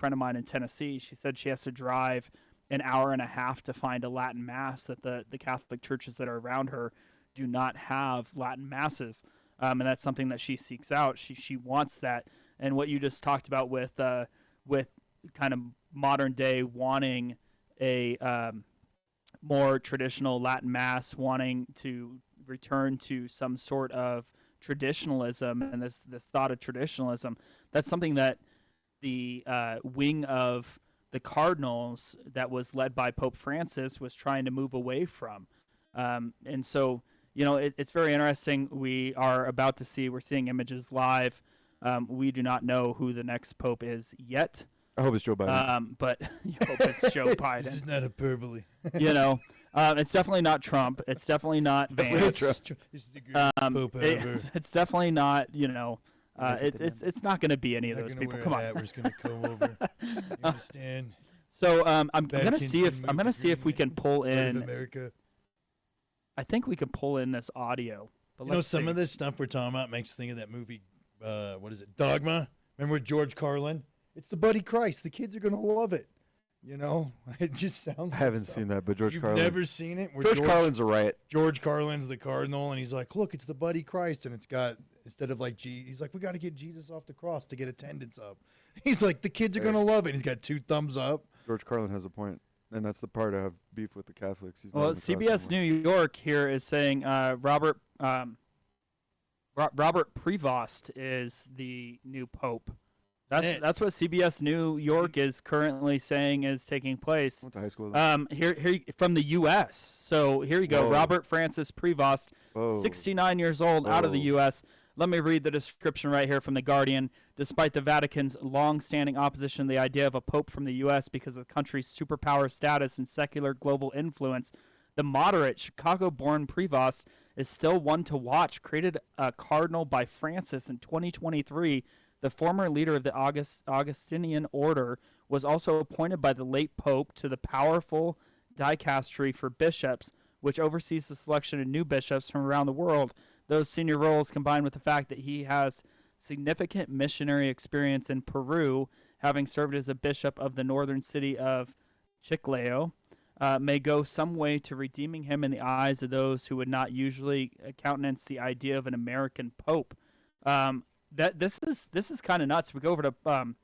friend of mine in Tennessee. She said she has to drive an hour and a half to find a Latin mass, that the Catholic churches that are around her do not have Latin masses. And that's something that she seeks out. She wants that. And what you just talked about with kind of modern day wanting a more traditional Latin mass, wanting to return to some sort of traditionalism, and this thought of traditionalism, that's something that the wing of the cardinals that was led by Pope Francis was trying to move away from. And so, it's very interesting. We're seeing images live. We do not know who the next pope is yet. I hope it's Joe Biden. But you hope it's Joe Biden. This is not hyperbole. It's definitely not Trump. It's definitely not Vance. This is the greatest pope ever. It's definitely not. It's not going to be any of those people. Come on. We're just going to come over. You understand? So I'm going to see if we can pull in. America. I think we can pull in this audio. But some of this stuff we're talking about makes me think of that movie. What is it? Dogma. Remember George Carlin? It's the Buddy Christ. The kids are going to love it. It just sounds. I haven't seen that, but You've never seen it? George Carlin's a riot. George Carlin's the cardinal, and he's like, look, it's the Buddy Christ, and it's got, instead of like, he's like, we got to get Jesus off the cross to get attendance up. He's like, the kids are going to love it. He's got 2 thumbs up. George Carlin has a point, and that's the part I have beef with the Catholics. CBS New York here is saying Robert Prevost is the new pope. That's what CBS New York is currently saying is taking place. Went to high school. Here from the U.S. So here you go. Whoa. Robert Francis Prevost, 69 years old, out of the U.S. Let me read the description right here from The Guardian. Despite the Vatican's long-standing opposition to the idea of a pope from the U.S. because of the country's superpower status and secular global influence, the moderate Chicago-born Prevost is still one to watch. Created a cardinal by Francis in 2023, the former leader of the Augustinian order was also appointed by the late pope to the powerful dicastery for bishops, which oversees the selection of new bishops from around the world. Those senior roles, combined with the fact that he has significant missionary experience in Peru, having served as a bishop of the northern city of Chiclayo, may go some way to redeeming him in the eyes of those who would not usually countenance the idea of an American pope. This is kind of nuts. We go over to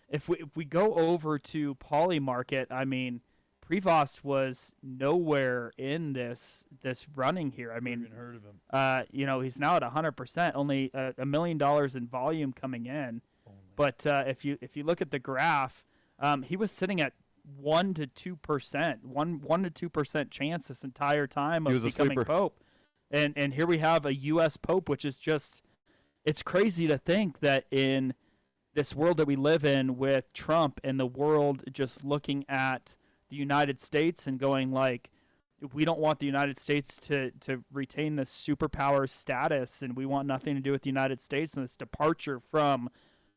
if we go over to Poly Market. I mean, Prevost was nowhere in this running here. I mean, even heard of him. He's now at 100%. Only $1 million in volume coming in. But if you look at the graph, he was sitting at 1 to 2%, 1 to 2% chance this entire time of becoming pope. And here we have a U.S. pope, which is just. It's crazy to think that in this world that we live in with Trump and the world just looking at the United States and going like, we don't want the United States to retain this superpower status, and we want nothing to do with the United States, and this departure from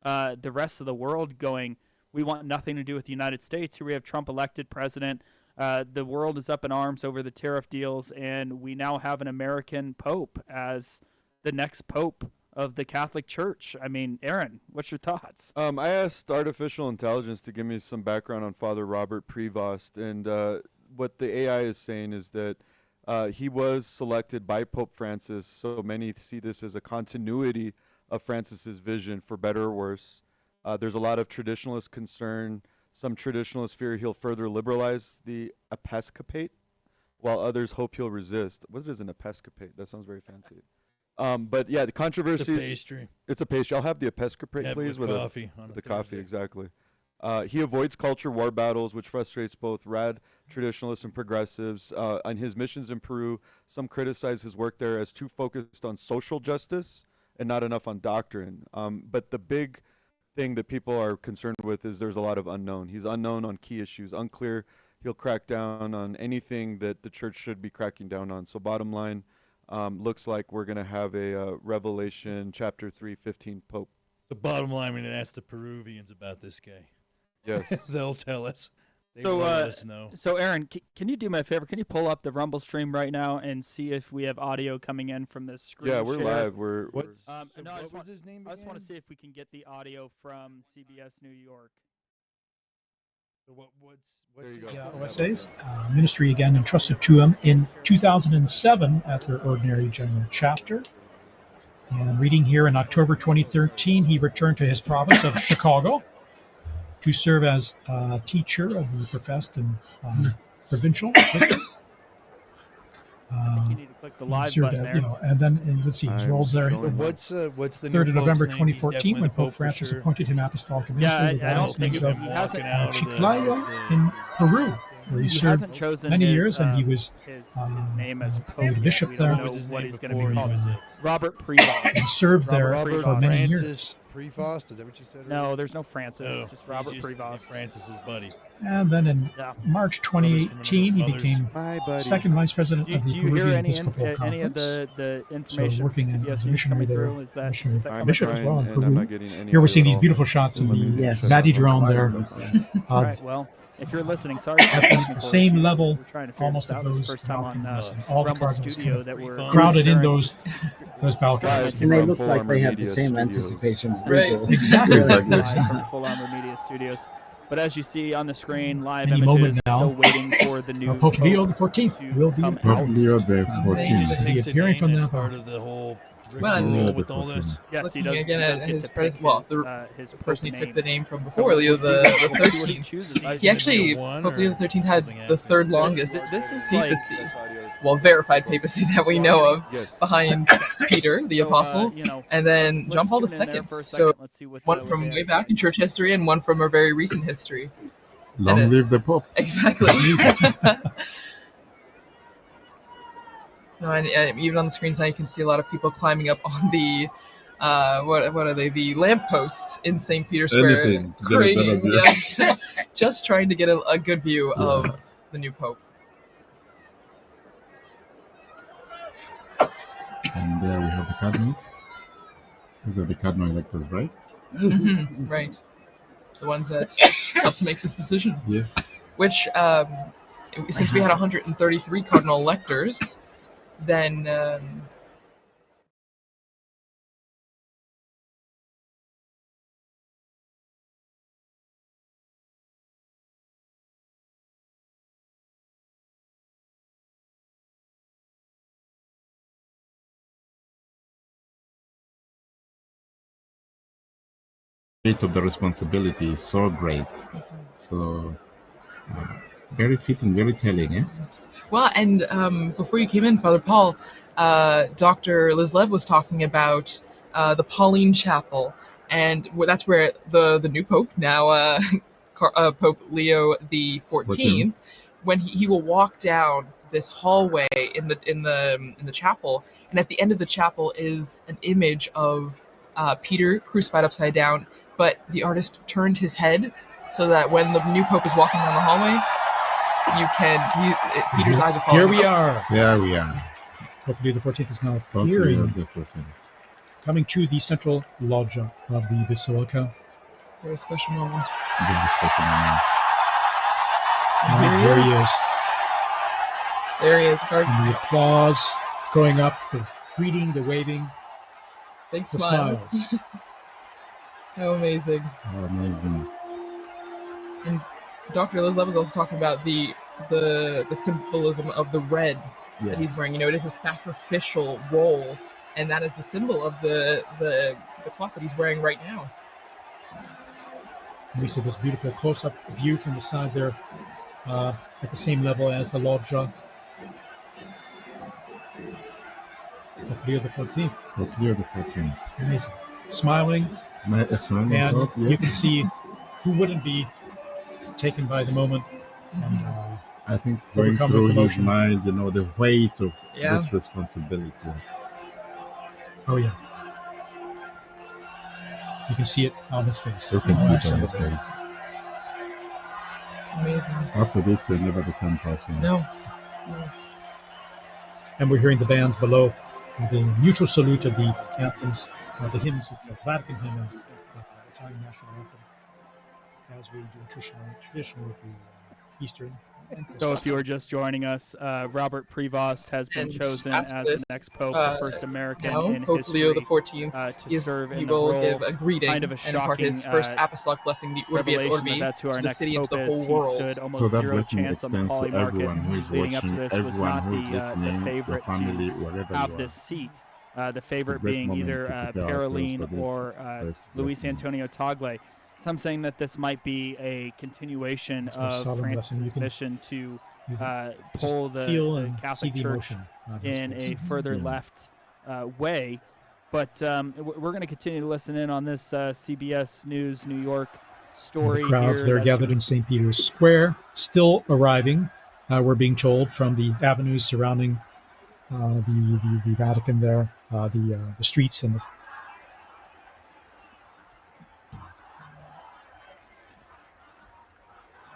the rest of the world going, we want nothing to do with the United States. Here we have Trump elected president. The world is up in arms over the tariff deals, and we now have an American pope as the next pope of the Catholic Church. I mean, Aaron, what's your thoughts? I asked artificial intelligence to give me some background on Father Robert Prevost, and what the AI is saying is that he was selected by Pope Francis, so many see this as a continuity of Francis's vision, for better or worse. There's a lot of traditionalist concern. Some traditionalists fear he'll further liberalize the episcopate, while others hope he'll resist. What is an episcopate? That sounds very fancy. But yeah, the controversies. It's a pastry. It's a pastry. I'll have the episcopate, please, with coffee. The coffee, exactly. He avoids culture war battles, which frustrates both rad traditionalists and progressives. On his missions in Peru, some criticize his work there as too focused on social justice and not enough on doctrine. But the big thing that people are concerned with is there's a lot of unknown. He's unknown on key issues, unclear. He'll crack down on anything that the church should be cracking down on. So bottom line, looks like we're going to have a Revelation chapter 3:15 Pope. The bottom line, we're going to ask the Peruvians about this guy. Yes. They'll tell us. They So, will let us know. So Aaron, can you do me a favor? Can you pull up the Rumble stream right now and see if we have audio coming in from this screen Yeah, we're share? live. We're What's No, what was his name? I just want to again? see if we can get the audio from CBS New York. So what's There you his go. name? OSAs, ministry again entrusted to him in 2007 at their ordinary general chapter. And reading here in October 2013, he returned to his province of Chicago to serve as teacher of the professed and provincial. I think you need to click the live served button as, there. and then let's see, his I'm roles there. showing What's the 3rd new of November Pope's name? He's 2014, definitely when the Pope Francis pusher. appointed him apostolic Yeah, administrator I of don't the think diocese of he hasn't. Walking out of the- Chiclayo in Peru, where he He served hasn't chosen many his, years, and he was his name as Pope the yet. bishop We there. don't What was know his what name he's going to before be he called. was Robert Prevost. and served there Robert for many years. Francis Prevost. Is that what you said? No, there's no Francis. Oh, just Robert he's Prevost. Francis's buddy. And then in Yeah. March Brothers from 2018, he another became my buddy. second vice president Do of the you hear Peruvian any Episcopal any of Conference. the information from working CBS as a News missionary coming there, through? Is that missionary coming bishop through? as well in and I'm Peru. not getting any Here we're audio seeing at these all. beautiful shots So of let me the shut Vatican that drone one. there. All Of right. Well, if you're listening, sorry for at the the technical same issues. level, We're trying to figure almost this of out. This is those the first time on balconies, and all the Rumble cardinals Studio kind that we're crowded in experiencing those balconies. Experiencing And they From look Full like Armor they have the Media same Studios. anticipation. we Right. do. Exactly. Like this. live from Full Armor Media Studios. But as you see on the screen, live Any images, moment now, still waiting for the new Pope Leo Pope XIV to will be come Pope out. Leo the He 14th. just Be picks a appearing name from that's the- part of the whole Well, rigmarole with all this. Yes, he Looking does. again He at does get his to pick pres- well, his the Pope person he name. took the name from So before, Leo we'll see what he 13th. chooses. He actually, Pope Leo XIII had the third longest This is like papacy, well, verified papacy that we know of, Yes. behind Peter, the so, apostle, you know, and then let's John Paul tune in there II. for a So second. Let's see what one what from they have way to back say. in church history and one from a very recent history. Long live the Pope. Exactly. No, and even on the screens now you can see a lot of people climbing up on the what are they, the lampposts in St. Peter's Square, Anything to get a better craning, view. yeah, just trying to get a good view of the new Pope. And there we have the cardinals. These are the cardinal electors, right? Right, the ones that helped make this decision. Yes. Which, since we had 133 cardinal electors, then Weight of the responsibility is so great. So, very fitting, very telling, eh? well, and before you came in, Father Paul, Dr. Lislev was talking about the Pauline Chapel, and that's where the new Pope now, Pope Leo the 14th, when he will walk down this hallway in the chapel, and at the end of the chapel is an image of Peter crucified upside down, but the artist turned his head so that when the new Pope is walking down the hallway, Peter's eyes are following. Here we are. There we are. Pope Leo XIV is now Pope Leo appearing, the 14th. coming to the central loggia of the Basilica. Very special moment. Very special moment. And here he is. There he is, And the applause going up, the greeting, the waving, big the smiles. smiles. How amazing. How amazing. And Dr. Lislev was also talking about the symbolism of the red Yeah. that he's wearing. You know, it is a sacrificial role, and that is the symbol of the cloth that he's wearing right now. And we see this beautiful close-up view from the side there, at the same level as the loggia. Pope Leo XIV, Pope Leo the 14th. amazing, smiling, Smiling and Pope, you yeah. can see who wouldn't be taken by the moment. And, I think going overcome through with his emotion. mind, the weight of Yeah. this responsibility. oh yeah, you can see it on his face. You can Oh, see it on his absolutely. face. Amazing. After this, you're never the same person. No. And we're hearing the bands below, the mutual salute of the anthems, the hymns of the Vatican hymn and Italian national anthem, as we do traditionally with the Eastern and So Christmas. if you were just joining us, Robert Prevost has been And chosen after as the this, next pope, the first American now, in Pope history Leo XIV, to serve he in the will role. give a greeting Kind of a and impart shocking his first apostolic blessing, the Urbi et revelation that Orbi, that's who our to the next city and to pope the is. whole He world. stood So almost that zero blessing chance on the extends to poly market everyone who is leading up to watching, this. Was everyone not who is the listening, your favorite family, to wherever have you are. this seat. The It's a favorite great being moment either to prepare ourselves Caroline for this or first Luis blessing. Antonio Tagle. Some saying that this might be a continuation It's a very of solemn blessing. You Francis's can mission to you can pull just feel the and see Catholic the Church emotion on his in face. a further Yeah. left way. But we're going to continue to listen in on this CBS News New York story The crowds here. there That's gathered in St. Peter's Square, still arriving. We're being told from the avenues surrounding the Vatican there, the streets and the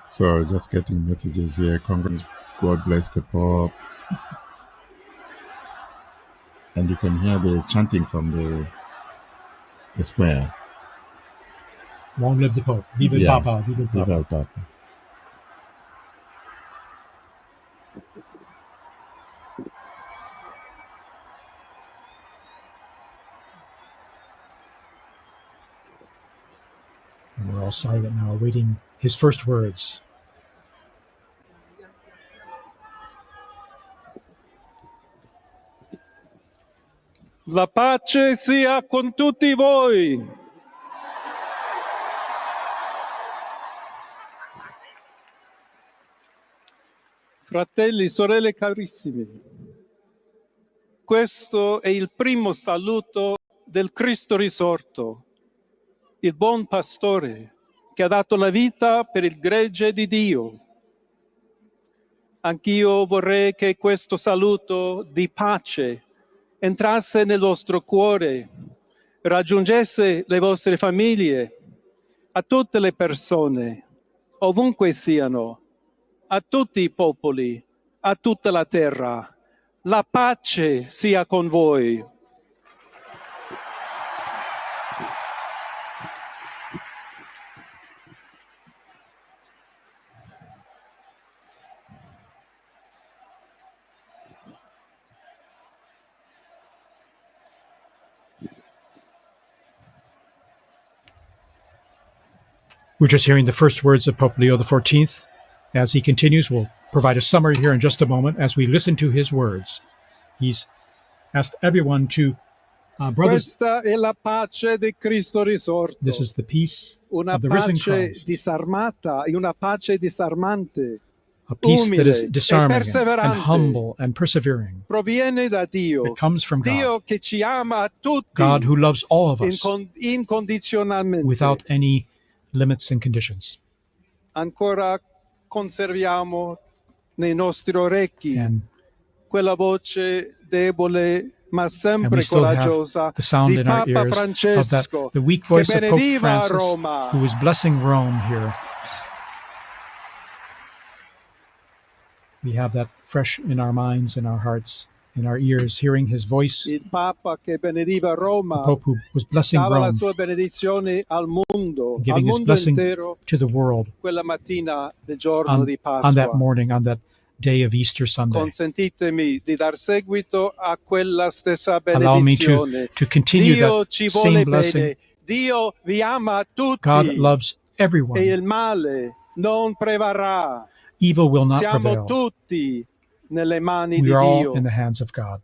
So just getting messages here. Congrats, God bless the Pope. And you can hear the chanting from the square. long live the Pope. Viva el Yeah. Papa, viva el Viva Papa. el Papa. And we're all silent now, awaiting his first words. La pace sia con tutti voi. Fratelli, sorelle carissimi, questo è il primo saluto del Cristo risorto, il buon pastore che ha dato la vita per il gregge di Dio. Anch'io vorrei che questo saluto di pace entrasse nel vostro cuore, raggiungesse le vostre famiglie, a tutte le persone, ovunque siano, a tutti i popoli, a tutta la terra. La pace sia con voi. We're just hearing the first words of Pope Leo XIV. As he continues, we'll provide a summary here in just a moment as we listen to his words. He's asked everyone to, brothers, Questa è la pace di Cristo risorto. this is the peace Una of the risen pace Christ, disarmata e una pace disarmante. a peace that is Umile e disarming and perseverante. humble and persevering. Proviene da Dio. It comes from God, Dio che ci ama a tutti God who loves all of us incondizionalmente. without any limits and conditions. Ancora conserviamo nei nostri orecchi And quella voce debole ma sempre we still have coraggiosa the sound di in our Papa ears of that, Francesco the weak che voice of Pope benediva Francis, Roma. who is blessing Rome here. We have that fresh in our minds, in our hearts, in our ears, hearing his voice. Il Papa che benediva The Roma Pope who was blessing dava la Rome, sua benedizione al mondo giving his blessing intero to the world quella mattina del giorno di on that Pasqua. morning, on that day of Easter Sunday. Consentitemi di dar seguito a quella stessa Allow me benedizione. to continue Dio that ci same vuole blessing. bene. Dio vi ama tutti God loves e everyone. il male non prevarrà. Evil will not Siamo prevail. tutti nelle mani We di are all Dio. in the hands of God.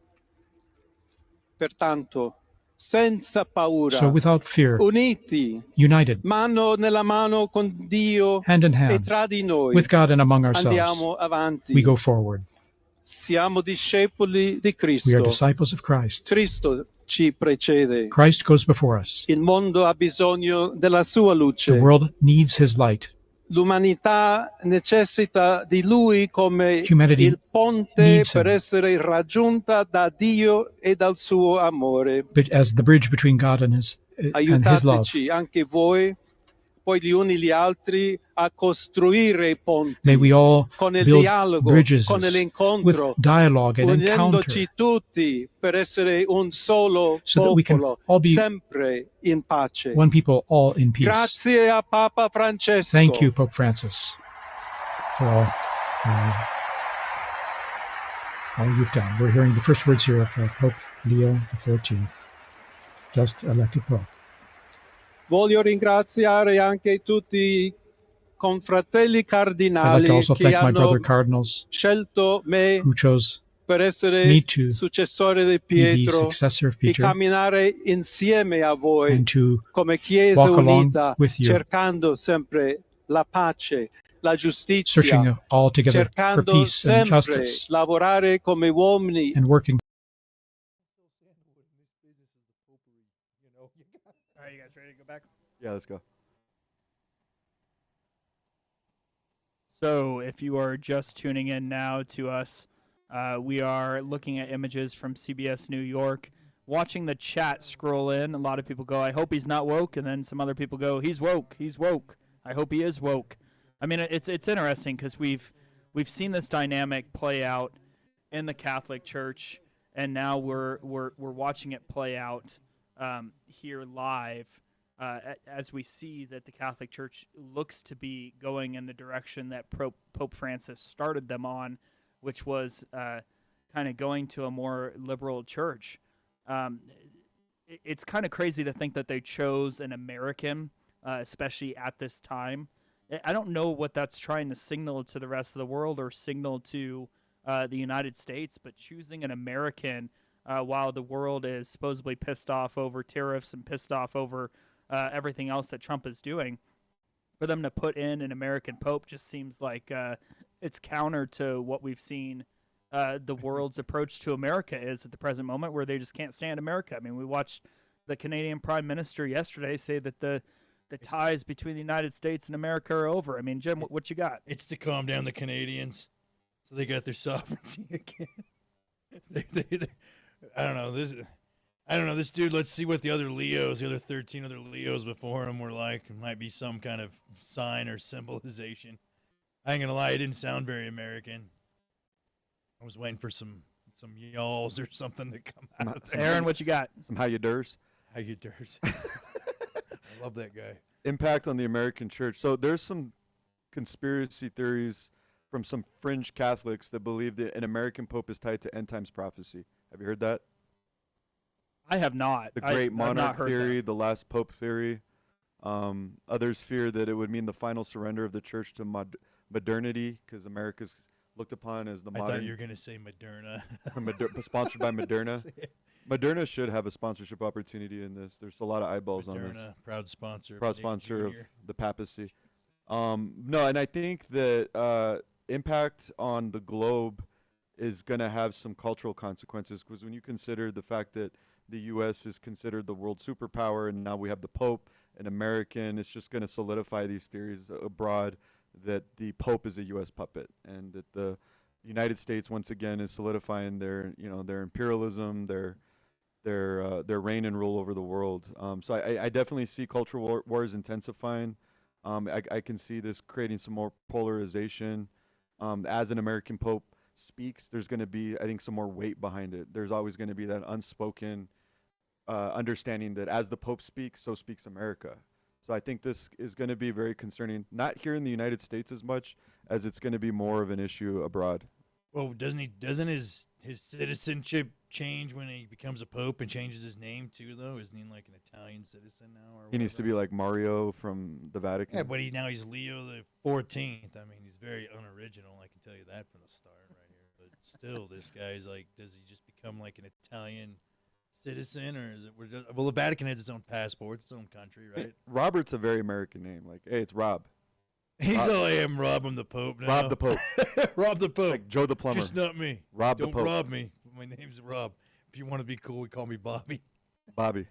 Pertanto, senza paura, So without fear, uniti, united, mano nella mano con Dio hand in e hand, tra di noi, with God and among ourselves, andiamo avanti. we go forward. Siamo discepoli di We are Cristo. disciples of Christ. Cristo ci precede. Christ goes before us. Il mondo ha bisogno della sua luce. The world needs his light. L'umanità necessita di lui come Humanity il ponte needs per him. essere raggiunta da Dio e dal suo amore. But as the bridge between God and his love. Aiutateci anche voi, poi gli uni gli altri, a costruire i ponti May we all con il build dialogo, bridges con with l'incontro, dialogue and unendoci encounter, tutti per essere un solo so that we can popolo, all be sempre in pace. one people, all in peace. Grazie a Papa Francesco. Thank you, Pope Francis. for all you've done. We're hearing the first words here of Pope Leo XIV, just elected Pope. Voglio ringraziare anche tutti i confratelli I'd like to cardinali also che thank my brother hanno cardinals scelto me who chose per essere me to successore di be the Pietro successor of e Peter camminare insieme a voi and to come Chiesa walk along unita, with you, cercando sempre la pace, la giustizia, searching all together for cercando peace and sempre justice, lavorare come uomini. and working. All right, you guys ready to go back? Yeah, let's go. So, if you are just tuning in now to us, we are looking at images from CBS New York, watching the chat scroll in. A lot of people go, I hope he's not woke, and then some other people go, he's woke, he's woke. I hope he is woke. I mean, it's interesting because we've seen this dynamic play out in the Catholic Church, and now we're watching it play out here live. As we see that the Catholic Church looks to be going in the direction that Pope Francis started them on, which was kind of going to a more liberal church. It's kind of crazy to think that they chose an American, especially at this time. I don't know what that's trying to signal to the rest of the world or signal to the United States, but choosing an American while the world is supposedly pissed off over tariffs and pissed off over everything else that Trump is doing, for them to put in an American Pope just seems like it's counter to what we've seen the world's approach to America is at the present moment, where they just can't stand America. I mean, we watched the Canadian Prime Minister yesterday say that the ties between the United States and America are over. I mean, Jim, what you got? It's to calm down the Canadians, so they got their sovereignty again. I don't know this dude. Let's see what the other 13 other Leos before him were like. It might be some kind of sign or symbolization. I ain't gonna lie, it didn't sound very American. I was waiting for some y'alls or something to come out. Aaron, what you got? Some how you durs. How you durs. I love that guy. Impact on the American church. So there's some conspiracy theories from some fringe Catholics that believe that an American pope is tied to end times prophecy. Have you heard that? I have not. The great I've not monarch heard theory, that. the last pope theory. Others fear that it would mean the final surrender of the church to modernity, because America's looked upon as the I modern. thought you were gonna say Moderna. Sponsored by Moderna. Moderna should have a sponsorship opportunity in this. There's a lot of eyeballs on this. Moderna, proud sponsor. Proud sponsor of the papacy. No, and I think that impact on the globe is going to have some cultural consequences, because when you consider the fact that the U.S. is considered the world superpower, and now we have the Pope, an American, it's just going to solidify these theories abroad that the Pope is a U.S. puppet, and that the United States once again is solidifying their imperialism, their reign and rule over the world. So I definitely see cultural wars intensifying. I can see this creating some more polarization. As an American Pope speaks, there's going to be, I think, some more weight behind it. There's always going to be that unspoken understanding that as the Pope speaks, so speaks America. So I think this is going to be very concerning, not here in the United States as much as it's going to be more of an issue abroad. Well, doesn't his citizenship change when he becomes a pope and changes his name too, though? Isn't he like an Italian citizen now? Or He needs to be like Mario from the Vatican. Yeah, but he's Leo the 14th. I mean, he's very unoriginal. I can tell you that from the start right here. But still, this guy's like, does he just become like an Italian citizen, or is it? Well, the Vatican has its own passport, its own country, right? Robert's a very American name. Like, hey, it's Rob. He's all I am, Rob. I'm the Pope now. Rob the Pope. Rob the Pope. Like Joe the plumber. Just not me. Rob Don't the Pope. rob me. My name's Rob. If you want to be cool, call me Bobby. Bobby.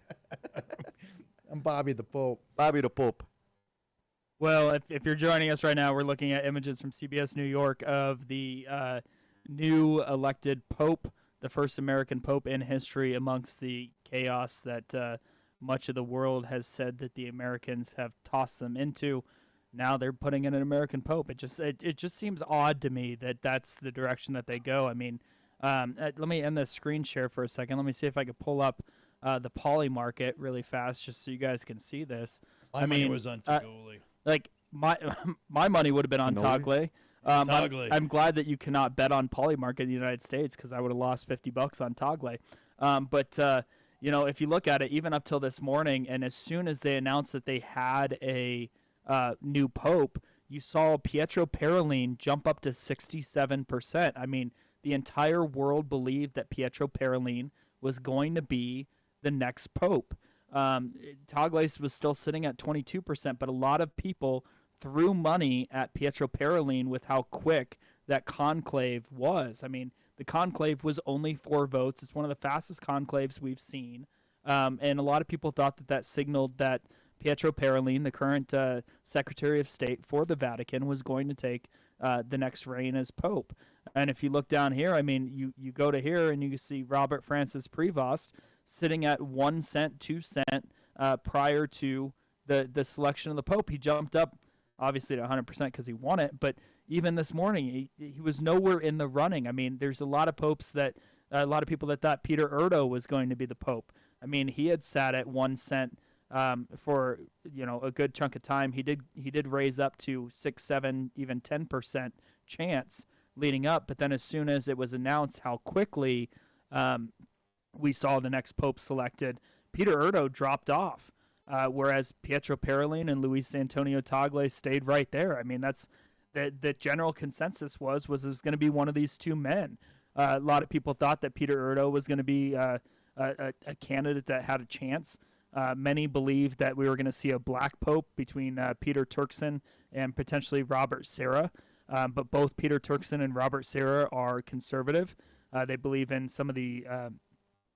I'm Bobby the Pope. Bobby the Pope. Well, if you're joining us right now, we're looking at images from CBS New York of the new elected Pope, the first American Pope in history, amongst the chaos that much of the world has said that the Americans have tossed them into. Now they're putting in an American Pope. It just seems odd to me that that's the direction that they go. I mean, let me end this screen share for a second. Let me see if I could pull up the Poly market really fast, just so you guys can see this. My money was on Tagoli. Like my money would have been on Cannoli? I'm glad that you cannot bet on Polymarket in the United States, because I would have lost $50 on Tagle. But if you look at it, even up till this morning, and as soon as they announced that they had a new pope, you saw Pietro Parolin jump up to 67%. I mean, the entire world believed that Pietro Parolin was going to be the next pope. Tagle was still sitting at 22%, but a lot of people threw money at Pietro Parolin with how quick that conclave was. I mean, the conclave was only 4 votes. It's one of the fastest conclaves we've seen. And a lot of people thought that signaled that Pietro Parolin, the current Secretary of State for the Vatican, was going to take the next reign as Pope. And if you look down here, I mean, you go to here and you see Robert Francis Prevost sitting at 1 cent, 2 cent prior to the selection of the Pope. He jumped up, obviously, to 100% because he won it. But even this morning, he was nowhere in the running. I mean, there's a lot of popes a lot of people that thought Peter Erdo was going to be the Pope. I mean, he had sat at 1 cent for a good chunk of time. He did raise up to 6, 7, even 10% chance leading up, but then as soon as it was announced how quickly we saw the next pope selected, Peter Erdo dropped off, whereas Pietro Parolin and Luis Antonio Tagle stayed right there. I mean, that's the general consensus was it was going to be one of these two men. A lot of people thought that Peter Erdo was going to be a candidate that had a chance. Many believed that we were going to see a black pope between Peter Turkson and potentially Robert Serra. But both Peter Turkson and Robert Serra are conservative. They believe in some of the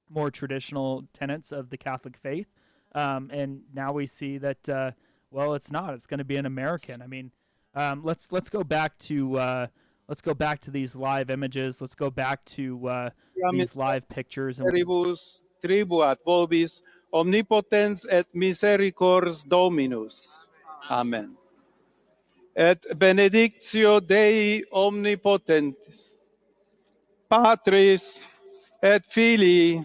more traditional tenets of the Catholic faith. And now we see that, it's not. It's going to be an American. I mean, let's go back to these live images. Let's go back to these live pictures. Tribuat vobis omnipotens et misericors Dominus. Amen. Et benedictio Dei omnipotentis, Patris et Filii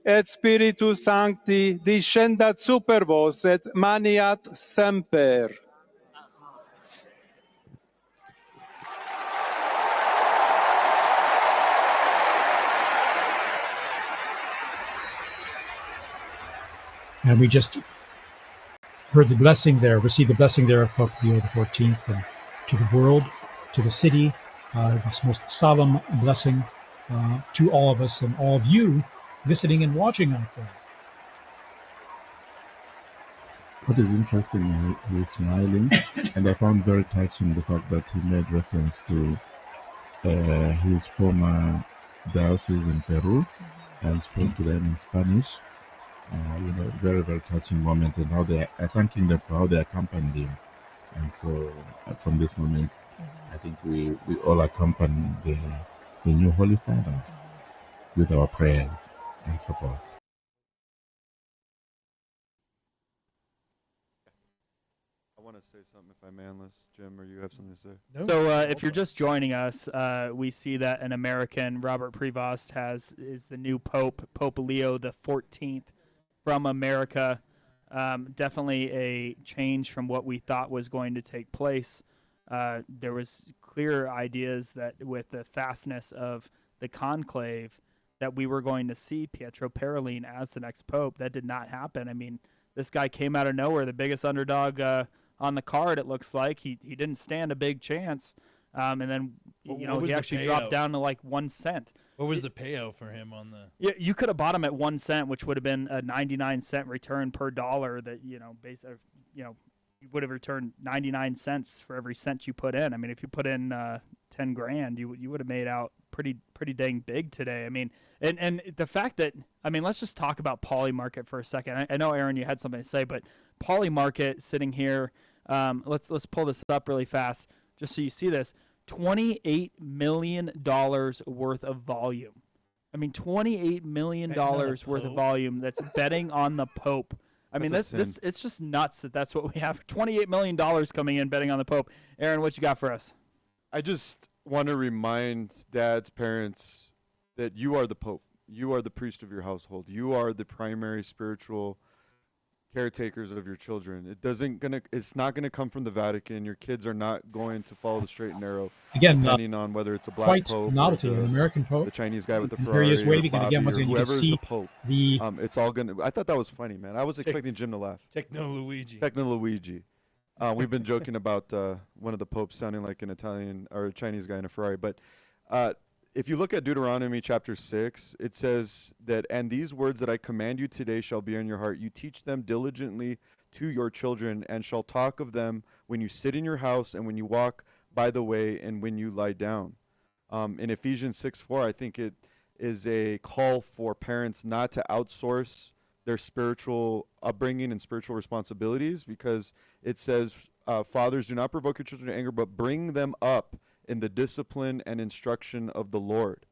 et Spiritus Sancti descendat super vos et maniat semper. And we just heard the blessing there, received the blessing there of Pope Leo XIV, and to the world, to the city, this most solemn blessing to all of us and all of you visiting and watching out there. What is interesting, he's smiling, and I found very touching the fact that he made reference to his former diocese in Peru and spoke to them in Spanish. Very, very touching moment, and how they are thanking them for how they accompanied him. And so, from this moment, I think we all accompany the new Holy Father with our prayers and support. I want to say something, if I may, unless Jim or you have something to say. No. So if you're just joining us, we see that an American, Robert Prevost, is the new Pope, Pope Leo XIV from America. Definitely a change from what we thought was going to take place. There was clear ideas that with the fastness of the conclave that we were going to see Pietro Parolin as the next pope. That did not happen. I mean, this guy came out of nowhere, the biggest underdog on the card, it looks like. He didn't stand a big chance. And then, he actually dropped down to like 1 cent. What was the payout for him on the? Yeah, you could have bought him at 1 cent, which would have been a 99-cent return per dollar. That you would have returned 99 cents for every cent you put in. I mean, if you put in 10 grand, you would have made out pretty dang big today. I mean, and the fact that, I mean, let's just talk about Polymarket for a second. I know, Aaron, you had something to say, but Polymarket sitting here. Let's pull this up really fast just so you see this. $28 million worth of volume. I mean, $28 million worth of volume that's betting on the Pope. I mean, this it's just nuts that's what we have. $28 million coming in betting on the Pope. Aaron, what you got for us? I just want to remind dads, parents, that you are the Pope. You are the priest of your household. You are the primary spiritual caretakers of your children. It's not gonna come from the Vatican. Your kids are not going to follow the straight and narrow, Again, depending on whether it's a black quite pope or novelty, an American the Pope. Chinese guy with the And here he Ferrari is or waving, and Bobby again, once or again, you can whoever is see the pope. the It's all gonna. I thought that was funny, man. I was expecting Jim to laugh. Techno Luigi. Luigi. We've been joking about one of the popes sounding like an Italian or a Chinese guy in a Ferrari, but if you look at Deuteronomy chapter 6, it says that, and these words that I command you today shall be in your heart. You teach them diligently to your children, and shall talk of them when you sit in your house, and when you walk by the way, and when you lie down. In Ephesians 6:4, I think it is a call for parents not to outsource their spiritual upbringing and spiritual responsibilities, because it says, fathers, do not provoke your children to anger, but bring them up in the discipline and instruction of the Lord.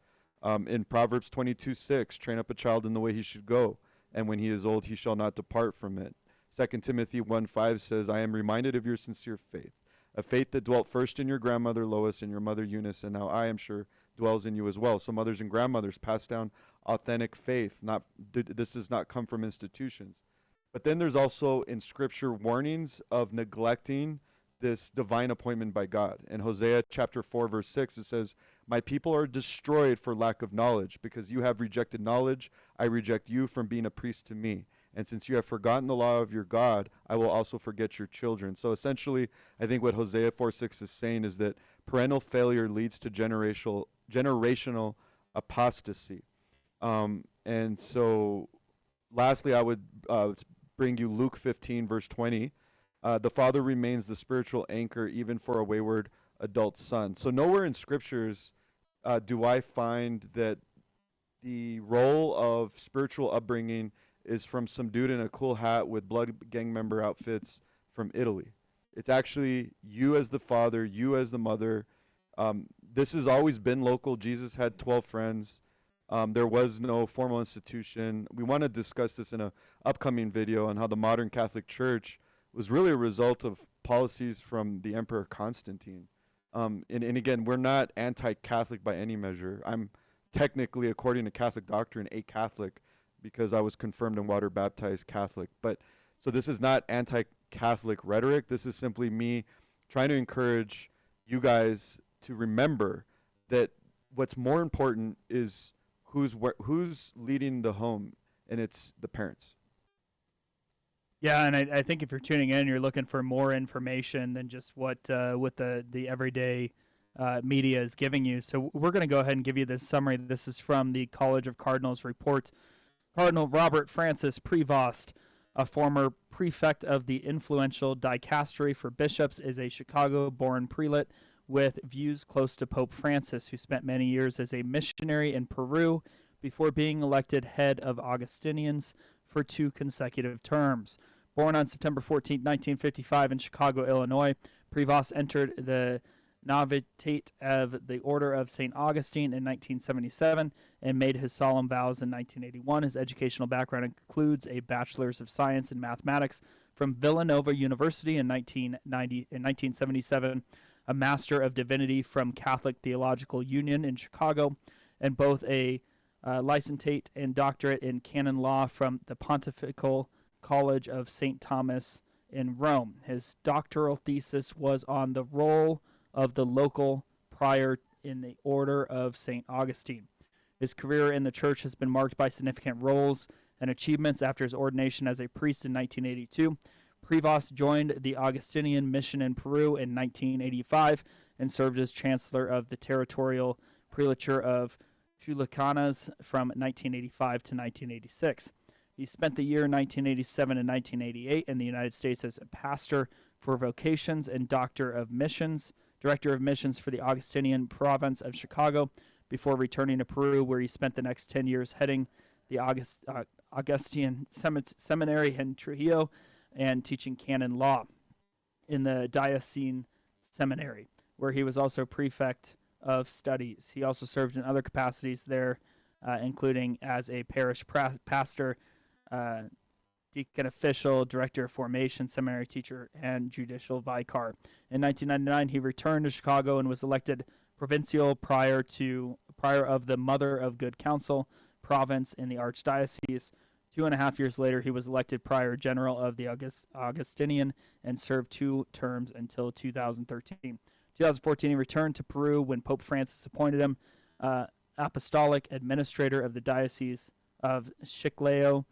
In Proverbs 22:6, train up a child in the way he should go, and when he is old, he shall not depart from it. 2 Timothy 1:5 says, I am reminded of your sincere faith, a faith that dwelt first in your grandmother Lois and your mother Eunice, and now I am sure dwells in you as well. So mothers and grandmothers pass down authentic faith. This does not come from institutions. But then there's also in Scripture warnings of neglecting this divine appointment by God. In Hosea chapter 4, verse 6, it says, my people are destroyed for lack of knowledge. Because you have rejected knowledge, I reject you from being a priest to me. And since you have forgotten the law of your God, I will also forget your children. So essentially, I think what Hosea 4:6 is saying is that parental failure leads to generational apostasy. And so lastly, I would bring you Luke 15, verse 20. The father remains the spiritual anchor even for a wayward adult son. So nowhere in scriptures do I find that the role of spiritual upbringing is from some dude in a cool hat with blood gang member outfits from Italy. It's actually you as the father, you as the mother. This has always been local. Jesus had 12 friends. There was no formal institution. We want to discuss this in an upcoming video on how the modern Catholic Church was really a result of policies from the Emperor Constantine. And again, we're not anti-Catholic by any measure. I'm technically, according to Catholic doctrine, a Catholic because I was confirmed and water baptized Catholic. But so this is not anti-Catholic rhetoric. This is simply me trying to encourage you guys to remember that what's more important is who's leading the home, and it's the parents. Yeah, and I think if you're tuning in, you're looking for more information than just what the everyday media is giving you. So we're going to go ahead and give you this summary. This is from the College of Cardinals report. Cardinal Robert Francis Prevost, a former prefect of the influential dicastery for bishops, is a Chicago-born prelate with views close to Pope Francis, who spent many years as a missionary in Peru before being elected head of Augustinians for 2 consecutive terms. Born on September 14, 1955 in Chicago, Illinois, Prevost entered the Novitiate of the Order of St. Augustine in 1977 and made his solemn vows in 1981. His educational background includes a Bachelor's of Science in Mathematics from Villanova University in 1977, a Master of Divinity from Catholic Theological Union in Chicago, and both a licentiate and doctorate in canon law from the Pontifical College of St. Thomas in Rome. His doctoral thesis was on the role of the local prior in the Order of St. Augustine. His career in the church has been marked by significant roles and achievements. After his ordination as a priest in 1982, Prevost joined the Augustinian mission in Peru in 1985 and served as chancellor of the territorial prelature of Chulucanas from 1985 to 1986. He spent the year 1987 and 1988 in the United States as a pastor for vocations and director of missions for the Augustinian province of Chicago, before returning to Peru, where he spent the next 10 years heading the Augustinian Seminary in Trujillo and teaching canon law in the Diocesan Seminary, where he was also prefect of studies. He also served in other capacities there, including as a parish pastor, deacon official, director of formation, seminary teacher, and judicial vicar. In 1999, he returned to Chicago and was elected provincial prior of the Mother of Good Counsel province in the Archdiocese. 2.5 years later, he was elected prior general of the Augustinian and served 2 terms until 2013. 2014, he returned to Peru when Pope Francis appointed him apostolic administrator of the Diocese of Chiclayo.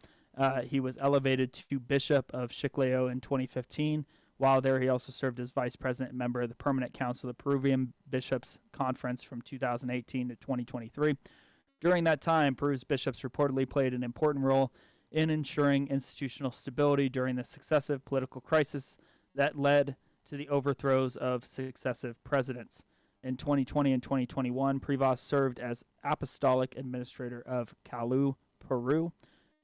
He was elevated to Bishop of Chiclayo in 2015. While there, he also served as vice president and member of the Permanent Council of the Peruvian Bishops' Conference from 2018 to 2023. During that time, Peru's bishops reportedly played an important role in ensuring institutional stability during the successive political crisis that led to the overthrows of successive presidents. In 2020 and 2021, Prevost served as apostolic administrator of Calu, Peru.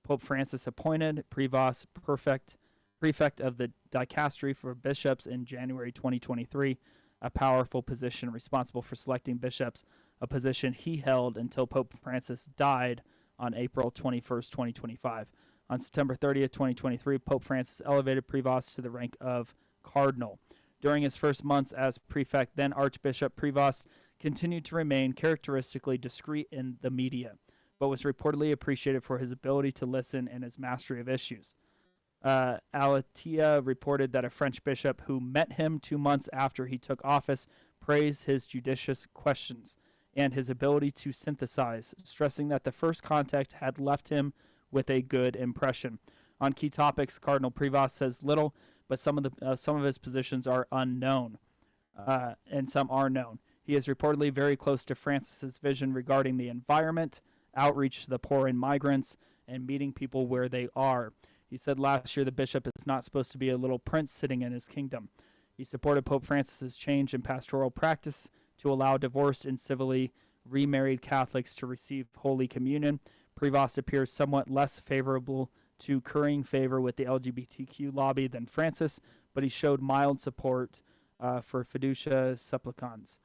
Pope Francis appointed Prevost prefect of the dicastery for bishops in January 2023, a powerful position responsible for selecting bishops, a position he held until Pope Francis died on April 21st, 2025. On September 30th, 2023, Pope Francis elevated Prevost to the rank of cardinal. During his first months as prefect, then Archbishop Prevost continued to remain characteristically discreet in the media, but was reportedly appreciated for his ability to listen and his mastery of issues. Alatia reported that a French bishop who met him 2 months after he took office praised his judicious questions and his ability to synthesize, stressing that the first contact had left him with a good impression. On key topics, Cardinal Prevost says little, but some of his positions are unknown, and some are known. He is reportedly very close to Francis's vision regarding the environment, outreach to the poor and migrants, and meeting people where they are. He said last year the bishop is not supposed to be a little prince sitting in his kingdom. He supported Pope Francis's change in pastoral practice to allow divorced and civilly remarried Catholics to receive Holy Communion. Prevost appears somewhat less favorable to currying favor with the LGBTQ lobby than Francis, but he showed mild support for fiducia supplicans.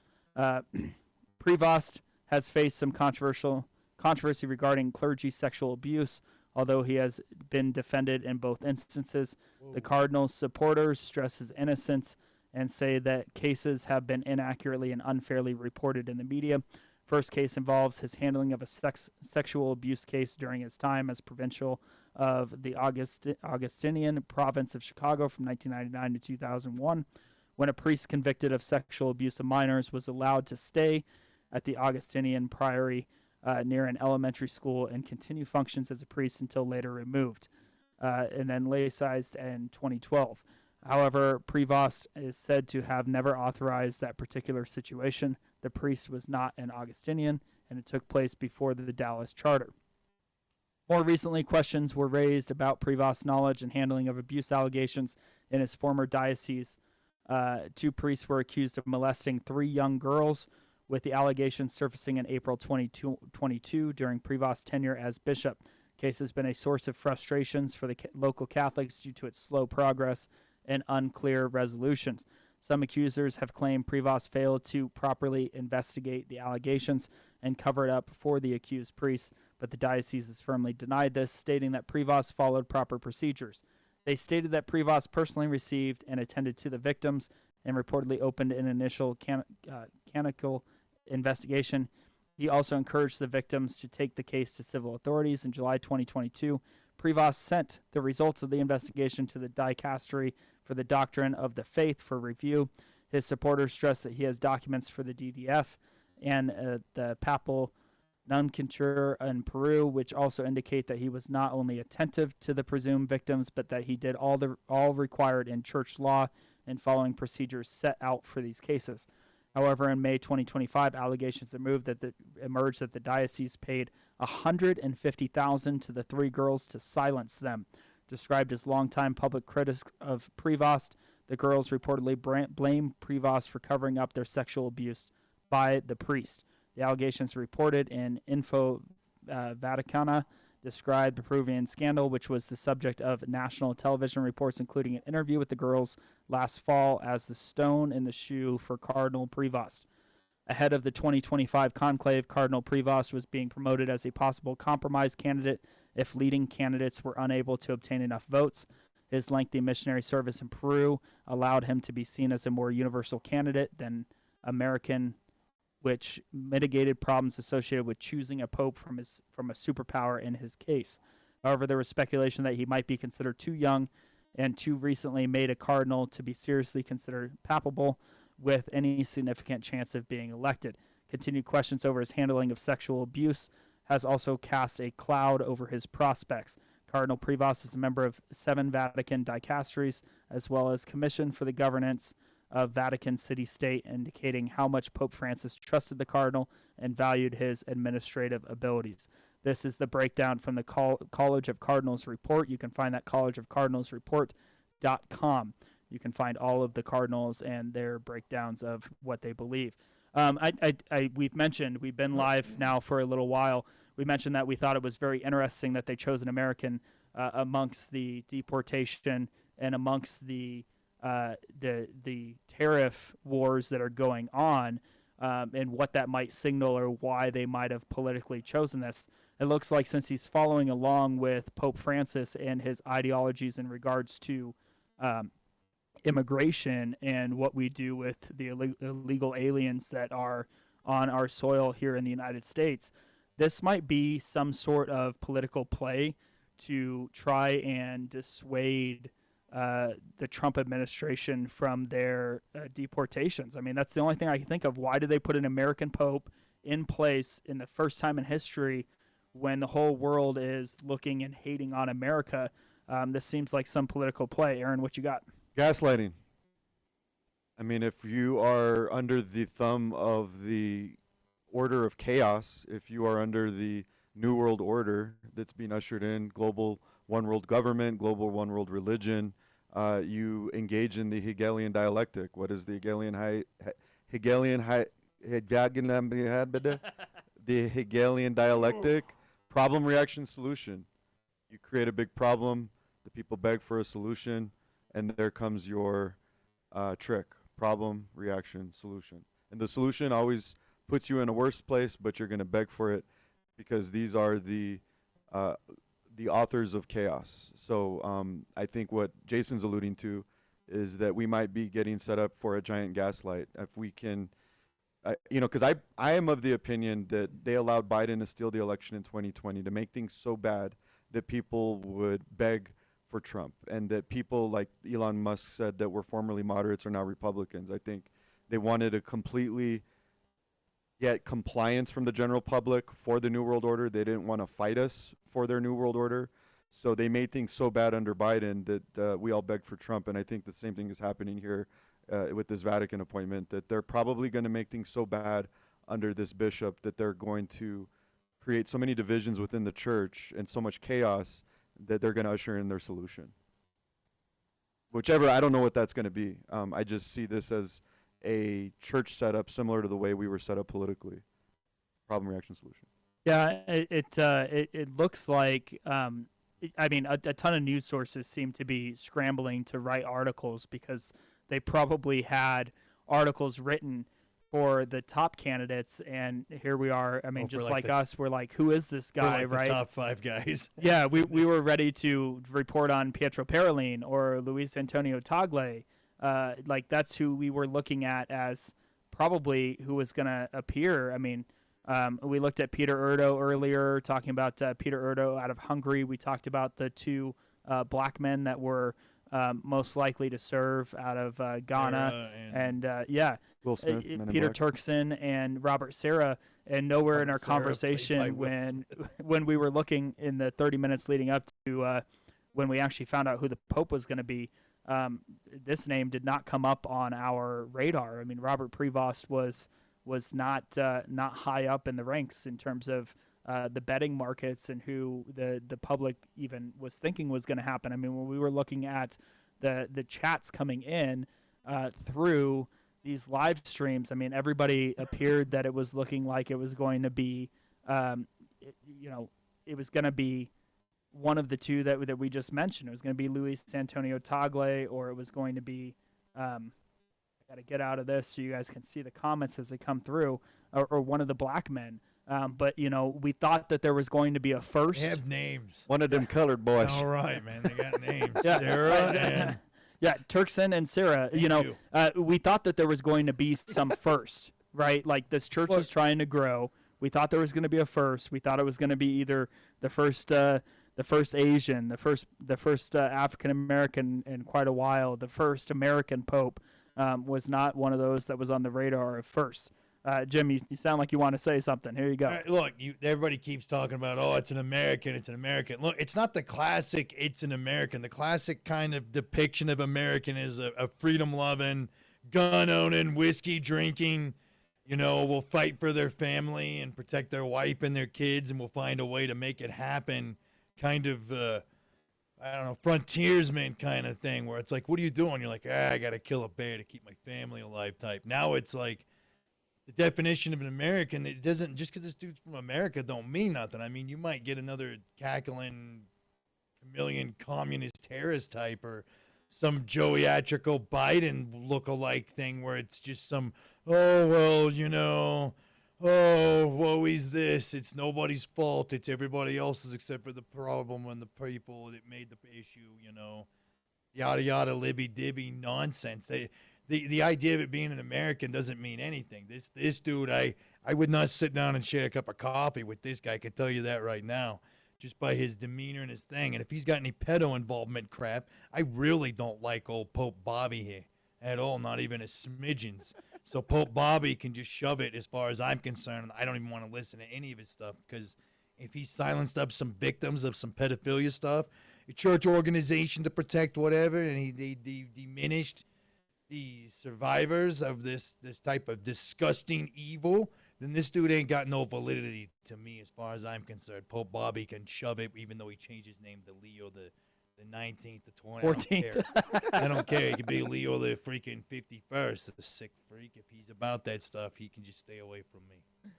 Prevost has faced some controversy regarding clergy sexual abuse, although he has been defended in both instances. The cardinal's supporters stress his innocence and say that cases have been inaccurately and unfairly reported in the media. First case involves his handling of a sexual abuse case during his time as provincial of the Augustinian province of Chicago from 1999 to 2001, when a priest convicted of sexual abuse of minors was allowed to stay at the Augustinian priory near an elementary school and continue functions as a priest until later removed, and then laicized in 2012. However, Prevost is said to have never authorized that particular situation. The priest was not an Augustinian, and it took place before the Dallas Charter. More recently, questions were raised about Prevost's knowledge and handling of abuse allegations in his former diocese. 2 priests were accused of molesting 3 young girls, with the allegations surfacing in April 2022 during Prevost's tenure as bishop. Case has been a source of frustrations for the local Catholics due to its slow progress and unclear resolutions. Some accusers have claimed Prevost failed to properly investigate the allegations and cover it up for the accused priests, but the diocese has firmly denied this, stating that Prevost followed proper procedures. They stated that Prevost personally received and attended to the victims and reportedly opened an initial canonical investigation. He also encouraged the victims to take the case to civil authorities. In July 2022, Prevost sent the results of the investigation to the dicastery for the doctrine of the faith for review. His supporters stress that he has documents for the DDF and the papal nunciature in Peru, which also indicate that he was not only attentive to the presumed victims, but that he did all required in church law and following procedures set out for these cases. However, in May 2025, allegations emerged that the diocese paid $150,000 to the 3 girls to silence them. Described as longtime public critics of Prevost, the girls reportedly blamed Prevost for covering up their sexual abuse by the priest. The allegations reported in Info Vaticana described the Peruvian scandal, which was the subject of national television reports, including an interview with the girls last fall, as the stone in the shoe for Cardinal Prevost. Ahead of the 2025 conclave, Cardinal Prevost was being promoted as a possible compromise candidate if leading candidates were unable to obtain enough votes. His lengthy missionary service in Peru allowed him to be seen as a more universal candidate than American, which mitigated problems associated with choosing a pope from a superpower in his case. However, there was speculation that he might be considered too young and too recently made a cardinal to be seriously considered papal with any significant chance of being elected. Continued questions over his handling of sexual abuse has also cast a cloud over his prospects. Cardinal Prevost is a member of 7 Vatican dicasteries, as well as Commission for the Governance of Vatican City-State, indicating how much Pope Francis trusted the cardinal and valued his administrative abilities. This is the breakdown from the College of Cardinals report. You can find that collegeofcardinalsreport.com. You can find all of the cardinals and their breakdowns of what they believe. We've been live now for a little while. We mentioned that we thought it was very interesting that they chose an American amongst the deportation and amongst the tariff wars that are going on, and what that might signal or why they might have politically chosen this. It looks like since he's following along with Pope Francis and his ideologies in regards to immigration and what we do with the illegal aliens that are on our soil here in the United States, this might be some sort of political play to try and dissuade the Trump administration from their deportations. I mean, that's the only thing I can think of. Why did they put an American pope in place in the first time in history when the whole world is looking and hating on America? This seems like some political play. Aaron, what you got? Gaslighting. I mean, if you are under the thumb of the order of chaos, if you are under the New World Order that's being ushered in, global one world government, global one world religion, you engage in the Hegelian dialectic. What is the the Hegelian dialectic? Problem, reaction, solution. You create a big problem, the people beg for a solution, and there comes your trick. Problem, reaction, solution. And the solution always puts you in a worse place, but you're going to beg for it because these are the authors of chaos. So I think what Jason's alluding to is that we might be getting set up for a giant gaslight. If we can, because I am of the opinion that they allowed Biden to steal the election in 2020 to make things so bad that people would beg for Trump, and that people like Elon Musk said that were formerly moderates are now Republicans. I think they wanted to completely get compliance from the general public for the New World Order. They didn't want to fight us for their New World Order. So they made things so bad under Biden that we all begged for Trump. And I think the same thing is happening here with this Vatican appointment, that they're probably going to make things so bad under this bishop that they're going to create so many divisions within the church and so much chaos that they're going to usher in their solution. Whichever, I don't know what that's going to be. I just see this as a church setup similar to the way we were set up politically. Problem, reaction, solution. Yeah, it looks like, a ton of news sources seem to be scrambling to write articles because they probably had articles written for the top candidates, and here we are. I mean, just like us, we're like, who is this guy, right? The top 5 guys. Yeah, we were ready to report on Pietro Parolin or Luis Antonio Tagle. Like that's who we were looking at as probably who was going to appear. I mean, we looked at Peter Erdo earlier, talking about Peter Erdo out of Hungary. We talked about the 2 black men that were most likely to serve out of Ghana, and Will Smith, Peter Turkson and Robert Serra. And nowhere in our conversation when we were looking in the 30 minutes leading up to when we actually found out who the Pope was going to be, this name did not come up on our radar. I mean, Robert Prevost was not high up in the ranks in terms of the betting markets and who the public even was thinking was going to happen. I mean, when we were looking at the chats coming in through these live streams, I mean, everybody appeared that it was looking like it was going to be, it was going to be one of the 2 that we just mentioned. It was going to be Luis Antonio Tagle, or it was going to be, I got to get out of this so you guys can see the comments as they come through, or one of the black men. But, we thought that there was going to be a first. They have names. One of them colored boys. All right, man. They got names. Yeah. Sarah and... Yeah, Turkson and Sarah. We thought that there was going to be some first, right? Like this church was trying to grow. We thought there was going to be a first. We thought it was going to be either the first the first Asian, the first African American in quite a while, the first American Pope, was not one of those that was on the radar at first. Jim, you sound like you want to say something. Here you go. Look, everybody keeps talking about, oh, it's an American, it's an American. Look, it's not the classic it's an American. The classic kind of depiction of American is a freedom-loving, gun-owning, whiskey-drinking, will fight for their family and protect their wife and their kids, and will find a way to make it happen kind of, frontiersman kind of thing, where it's like, what are you doing? You're like, I got to kill a bear to keep my family alive type. Now it's like, the definition of an American, it doesn't, just because this dude's from America don't mean nothing. I mean, you might get another cackling chameleon communist terrorist type, or some Joey-atrical Biden look-alike thing where it's just some, woe is this. It's nobody's fault. It's everybody else's except for the problem and the people that made the issue, yada, yada, libby-dibby nonsense. The idea of it being an American doesn't mean anything. This dude, I would not sit down and share a cup of coffee with this guy. I can tell you that right now, just by his demeanor and his thing. And if he's got any pedo involvement crap, I really don't like old Pope Bobby here at all, not even a smidgens. So Pope Bobby can just shove it as far as I'm concerned. I don't even want to listen to any of his stuff, because if he silenced up some victims of some pedophilia stuff, a church organization to protect whatever, and he diminished the survivors of this type of disgusting evil, then this dude ain't got no validity to me as far as I'm concerned. Pope Bobby can shove it, even though he changed his name to Leo the 19th, the 20th. 14th. I don't care. He could be Leo the freaking 51st, a sick freak. If he's about that stuff, he can just stay away from me.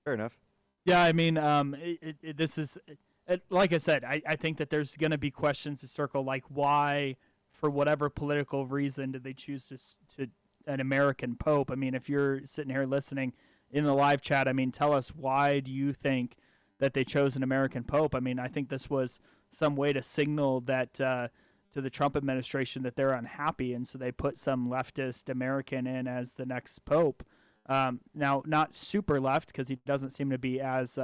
Fair enough. Yeah, I mean, this is, like I said, I think that there's going to be questions to circle, like why, for whatever political reason, did they choose to an American Pope? I mean, if you're sitting here listening in the live chat, I mean, tell us, why do you think that they chose an American Pope? I mean, I think this was some way to signal that to the Trump administration that they're unhappy, and so they put some leftist American in as the next Pope. Now, not super left, because he doesn't seem to be as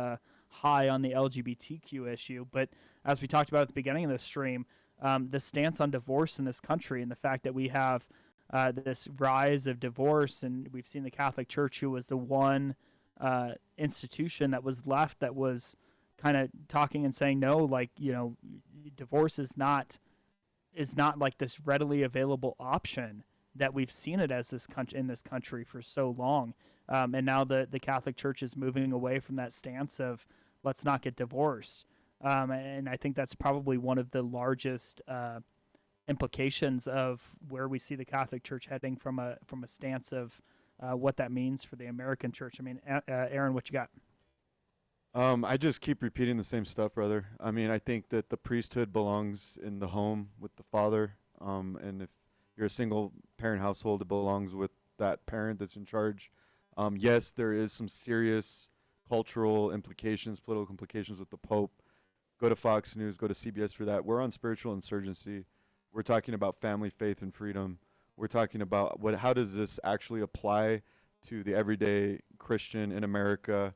high on the LGBTQ issue, but as we talked about at the beginning of the stream, the stance on divorce in this country, and the fact that we have this rise of divorce, and we've seen the Catholic Church, who was the one institution that was left that was kind of talking and saying, no, like, divorce is not like this readily available option that we've seen it as in this country for so long. And now the Catholic Church is moving away from that stance of let's not get divorced. And I think that's probably one of the largest implications of where we see the Catholic Church heading from a stance of what that means for the American Church. I mean, Aaron, what you got? I just keep repeating the same stuff, brother. I mean, I think that the priesthood belongs in the home with the father, and if you're a single-parent household, it belongs with that parent that's in charge. Yes, there is some serious cultural implications, political implications with the Pope. Go to Fox News, go to CBS for that. We're on spiritual insurgency. We're talking about family, faith, and freedom. We're talking about how does this actually apply to the everyday Christian in America.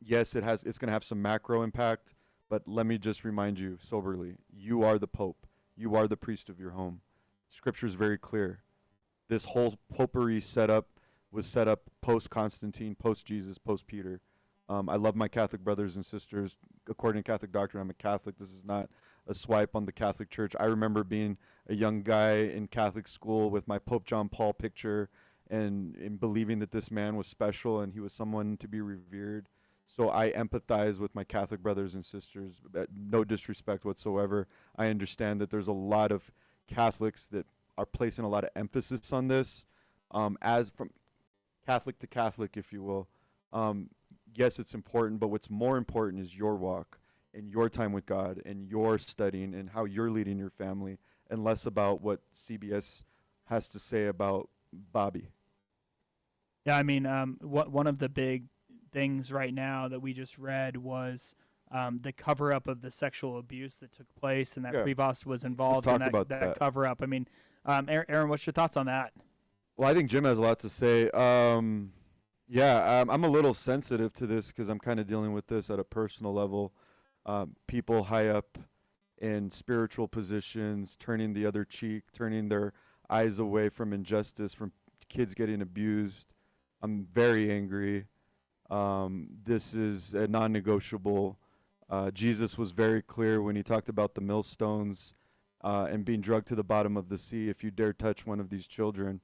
Yes, it's going to have some macro impact, but let me just remind you soberly, you are the Pope. You are the priest of your home. Scripture is very clear. This whole popery was set up post-Constantine, post-Jesus, post-Peter. I love my Catholic brothers and sisters. According to Catholic doctrine, I'm a Catholic. This is not a swipe on the Catholic Church. I remember being a young guy in Catholic school with my Pope John Paul picture and believing that this man was special and he was someone to be revered. So I empathize with my Catholic brothers and sisters. No disrespect whatsoever. I understand that there's a lot of Catholics that are placing a lot of emphasis on this, as from Catholic to Catholic, if you will. Yes, it's important, but what's more important is your walk and your time with God and your studying and how you're leading your family, and less about what CBS has to say about Bobby. Yeah, I mean, one of the big things right now that we just read was the cover-up of the sexual abuse that took place, and that Prevost was involved in that cover-up. I mean, Aaron, what's your thoughts on that? Well, I think Jim has a lot to say. I'm a little sensitive to this because I'm kind of dealing with this at a personal level. people high up in spiritual positions turning the other cheek, turning their eyes away from injustice, from kids getting abused. I'm very angry. This is a non-negotiable. Jesus was very clear when he talked about the millstones and being drugged to the bottom of the sea if you dare touch one of these children.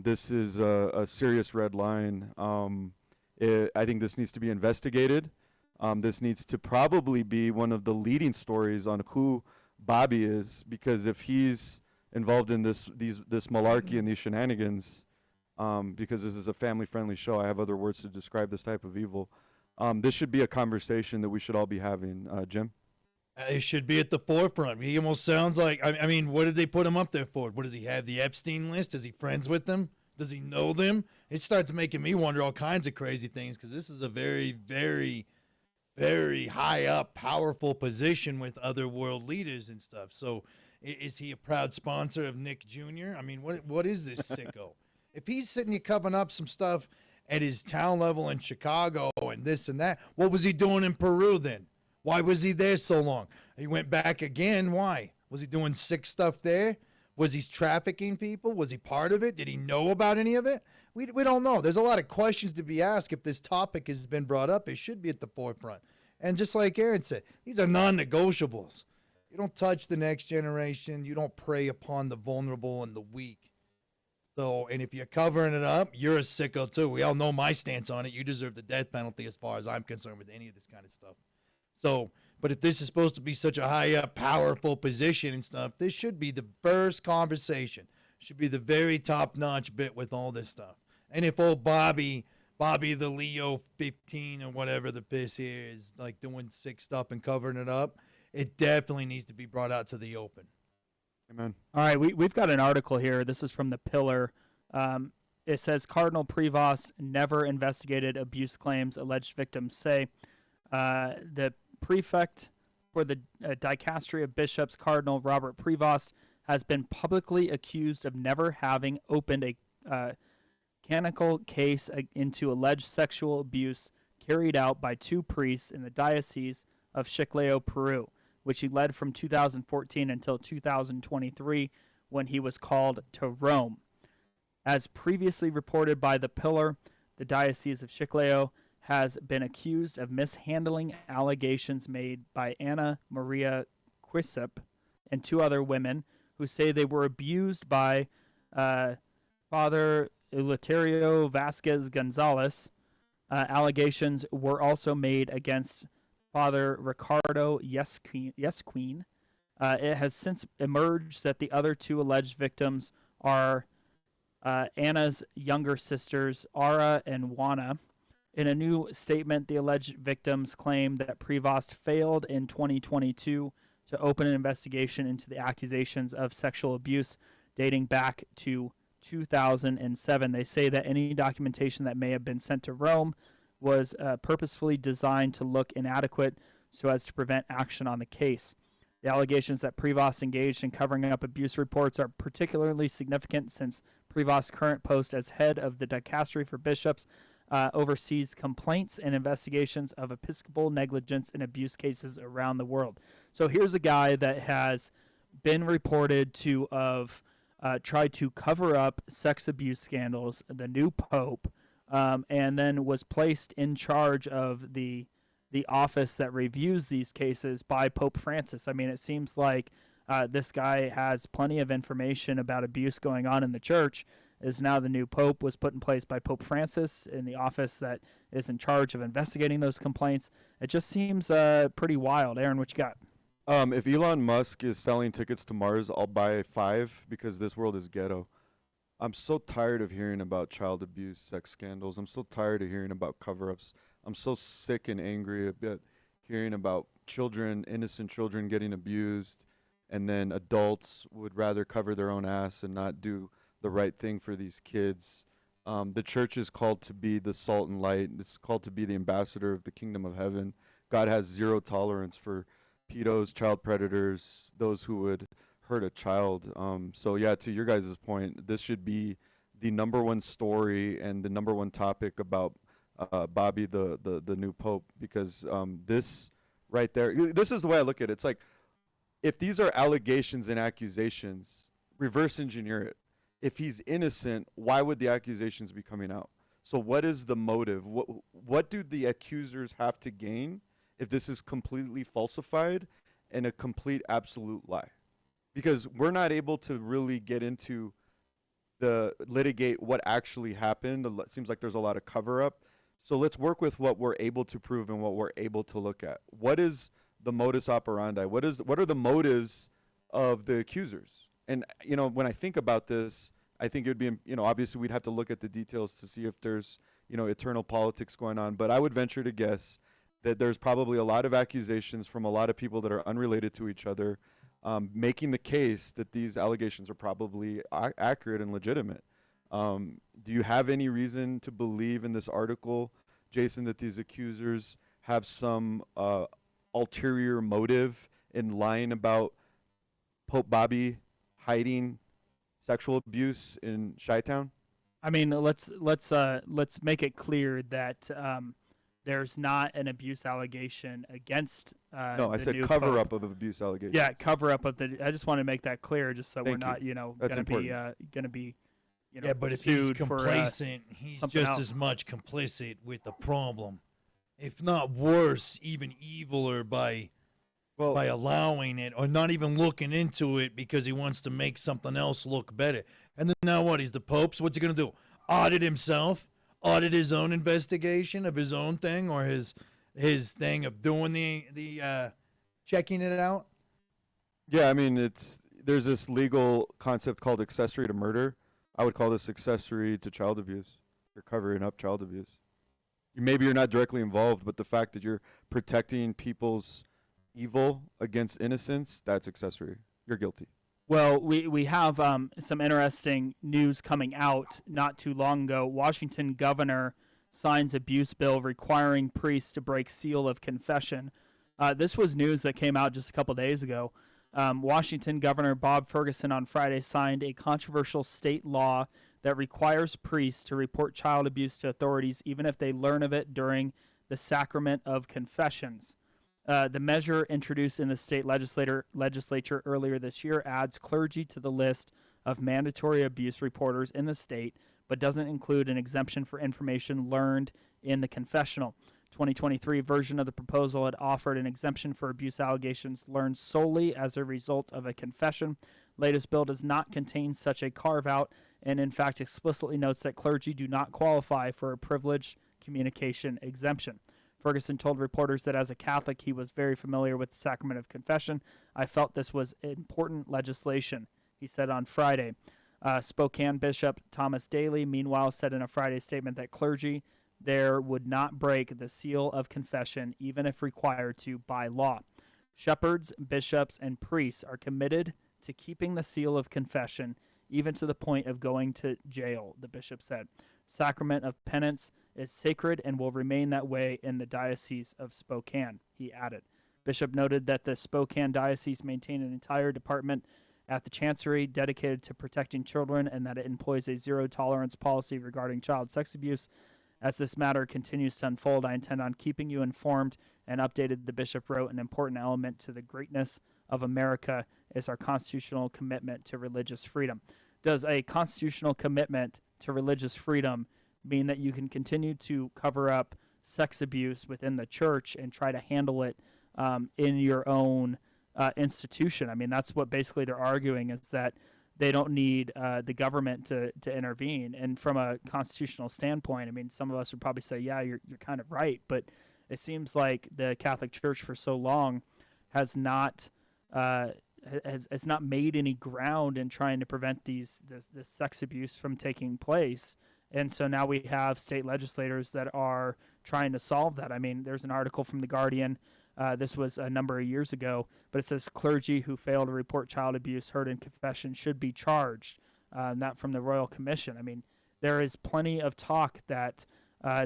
This is a serious red line. I think this needs to be investigated. This needs to probably be one of the leading stories on who Bobby is, because if he's involved in this malarkey and these shenanigans, because this is a family-friendly show, I have other words to describe this type of evil. This should be a conversation that we should all be having. Jim? It should be at the forefront. He almost sounds like, I mean, what did they put him up there for? What does he have, the Epstein list? Is he friends with them? Does he know them? It starts making me wonder all kinds of crazy things, because this is a very, very, very high up, powerful position with other world leaders and stuff. So is he a proud sponsor of Nick Jr.? I mean, what is this sicko? If he's sitting here covering up some stuff at his town level in Chicago and this and that, what was he doing in Peru then? Why was he there so long? He went back again. Why? Was he doing sick stuff there? Was he trafficking people? Was he part of it? Did he know about any of it? We don't know. There's a lot of questions to be asked. If this topic has been brought up, it should be at the forefront. And just like Aaron said, these are non-negotiables. You don't touch the next generation. You don't prey upon the vulnerable and the weak. So, and if you're covering it up, you're a sicko too. We all know my stance on it. You deserve the death penalty as far as I'm concerned with any of this kind of stuff. So, but if this is supposed to be such a high up, powerful position and stuff, this should be the first conversation. Should be the very top-notch bit with all this stuff. And if old Bobby the Leo 15 or whatever the piss here is, like doing sick stuff and covering it up, it definitely needs to be brought out to the open. Amen. All right, we've got an article here. This is from the Pillar. It says Cardinal Prevost never investigated abuse claims alleged victims say. The prefect for the dicastery of bishops, Cardinal Robert Prevost, has been publicly accused of never having opened a canonical case into alleged sexual abuse carried out by two priests in the Diocese of Chiclayo, Peru, which he led from 2014 until 2023 when he was called to Rome. As previously reported by the Pillar, the Diocese of Chiclayo has been accused of mishandling allegations made by Ana Maria Quisip and two other women who say they were abused by Father Eleuterio Vasquez Gonzalez. Allegations were also made against Father Ricardo Yesqueen. It has since emerged that the other two alleged victims are Anna's younger sisters, Ara and Juana. In a new statement, the alleged victims claim that Prevost failed in 2022 to open an investigation into the accusations of sexual abuse dating back to 2007. They say that any documentation that may have been sent to Rome was purposefully designed to look inadequate so as to prevent action on the case. The allegations that Prevost engaged in covering up abuse reports are particularly significant since Prevost's current post as head of the dicastery for bishops oversees complaints and investigations of episcopal negligence in abuse cases around the world. So here's a guy that has been reported to have tried to cover up sex abuse scandals, the new pope, and then was placed in charge of the office that reviews these cases by Pope Francis. I mean, it seems like this guy has plenty of information about abuse going on in the church. Is now the new pope, was put in place by Pope Francis in the office that is in charge of investigating those complaints. It just seems pretty wild. Aaron, what you got? If Elon Musk is selling tickets to Mars, I'll buy 5 because this world is ghetto. I'm so tired of hearing about child abuse, sex scandals. I'm so tired of hearing about cover-ups. I'm so sick and angry about hearing about children, innocent children getting abused, and then adults would rather cover their own ass and not do the right thing for these kids. The church is called to be the salt and light. It's called to be the ambassador of the kingdom of heaven. God has zero tolerance for pedos, child predators, those who would hurt a child. So yeah, to your guys' point, this should be the number one story and the number one topic about Bobby, the new pope, because this right there. This is the way I look at it. It's like, if these are allegations and accusations, reverse engineer it. If he's innocent, why would the accusations be coming out? So what is the motive? What do the accusers have to gain if this is completely falsified and a complete absolute lie? Because we're not able to really get into the litigate what actually happened. It seems like there's a lot of cover up. So let's work with what we're able to prove and what we're able to look at. What is the modus operandi? What are the motives of the accusers? And, you know, when I think about this, I think it would be, you know, obviously we'd have to look at the details to see if there's, you know, eternal politics going on. But I would venture to guess that there's probably a lot of accusations from a lot of people that are unrelated to each other, making the case that these allegations are probably accurate and legitimate. Do you have any reason to believe in this article, Jason, that these accusers have some ulterior motive in lying about Pope Bobby hiding sexual abuse in Chi-Town? I mean, let's make it clear that there's not an abuse allegation against. No, I the said new cover Pope. up of abuse allegations. Yeah, cover up of the. I just want to make that clear, just so Thank we're not, you. you know, That's gonna be, you know, Yeah, but if he's sued complacent, he's something just else. as much complicit with the problem, if not worse, even eviler by allowing it or not even looking into it because he wants to make something else look better. And then now what? He's the Pope, so what's he going to do? Audit himself? Audit his own investigation of his own thing or his thing of doing the checking it out? Yeah, I mean, there's this legal concept called accessory to murder. I would call this accessory to child abuse. You're covering up child abuse. Maybe you're not directly involved, but the fact that you're protecting people's evil against innocence, that's accessory. You're guilty. Well, we have some interesting news coming out not too long ago. Washington governor signs abuse bill requiring priests to break seal of confession. This was news that came out just a couple days ago. Washington Governor Bob Ferguson on Friday signed a controversial state law that requires priests to report child abuse to authorities even if they learn of it during the sacrament of confessions. The measure introduced in the state legislature earlier this year adds clergy to the list of mandatory abuse reporters in the state, but doesn't include an exemption for information learned in the confessional. 2023 version of the proposal had offered an exemption for abuse allegations learned solely as a result of a confession. Latest bill does not contain such a carve-out and, in fact, explicitly notes that clergy do not qualify for a privileged communication exemption. Ferguson told reporters that as a Catholic, he was very familiar with the sacrament of confession. I felt this was important legislation, he said on Friday. Spokane Bishop Thomas Daly, meanwhile, said in a Friday statement that clergy there would not break the seal of confession, even if required to by law. Shepherds, bishops, and priests are committed to keeping the seal of confession, even to the point of going to jail, the bishop said. Sacrament of penance is sacred and will remain that way in the Diocese of Spokane, he added. Bishop noted that the Spokane Diocese maintained an entire department at the Chancery dedicated to protecting children and that it employs a zero-tolerance policy regarding child sex abuse. As this matter continues to unfold, I intend on keeping you informed and updated, the bishop wrote. An important element to the greatness of America is our constitutional commitment to religious freedom. Does a constitutional commitment to religious freedom mean that you can continue to cover up sex abuse within the church and try to handle it in your own institution? I mean, that's what basically they're arguing, is that they don't need the government to intervene. And from a constitutional standpoint, I mean, some of us would probably say, yeah, you're kind of right. But it seems like the Catholic Church for so long has not made any ground in trying to prevent this sex abuse from taking place. And so now we have state legislators that are trying to solve that. I mean, there's an article from The Guardian. This was a number of years ago, but it says clergy who fail to report child abuse heard in confession should be charged, not from the Royal Commission. I mean, there is plenty of talk that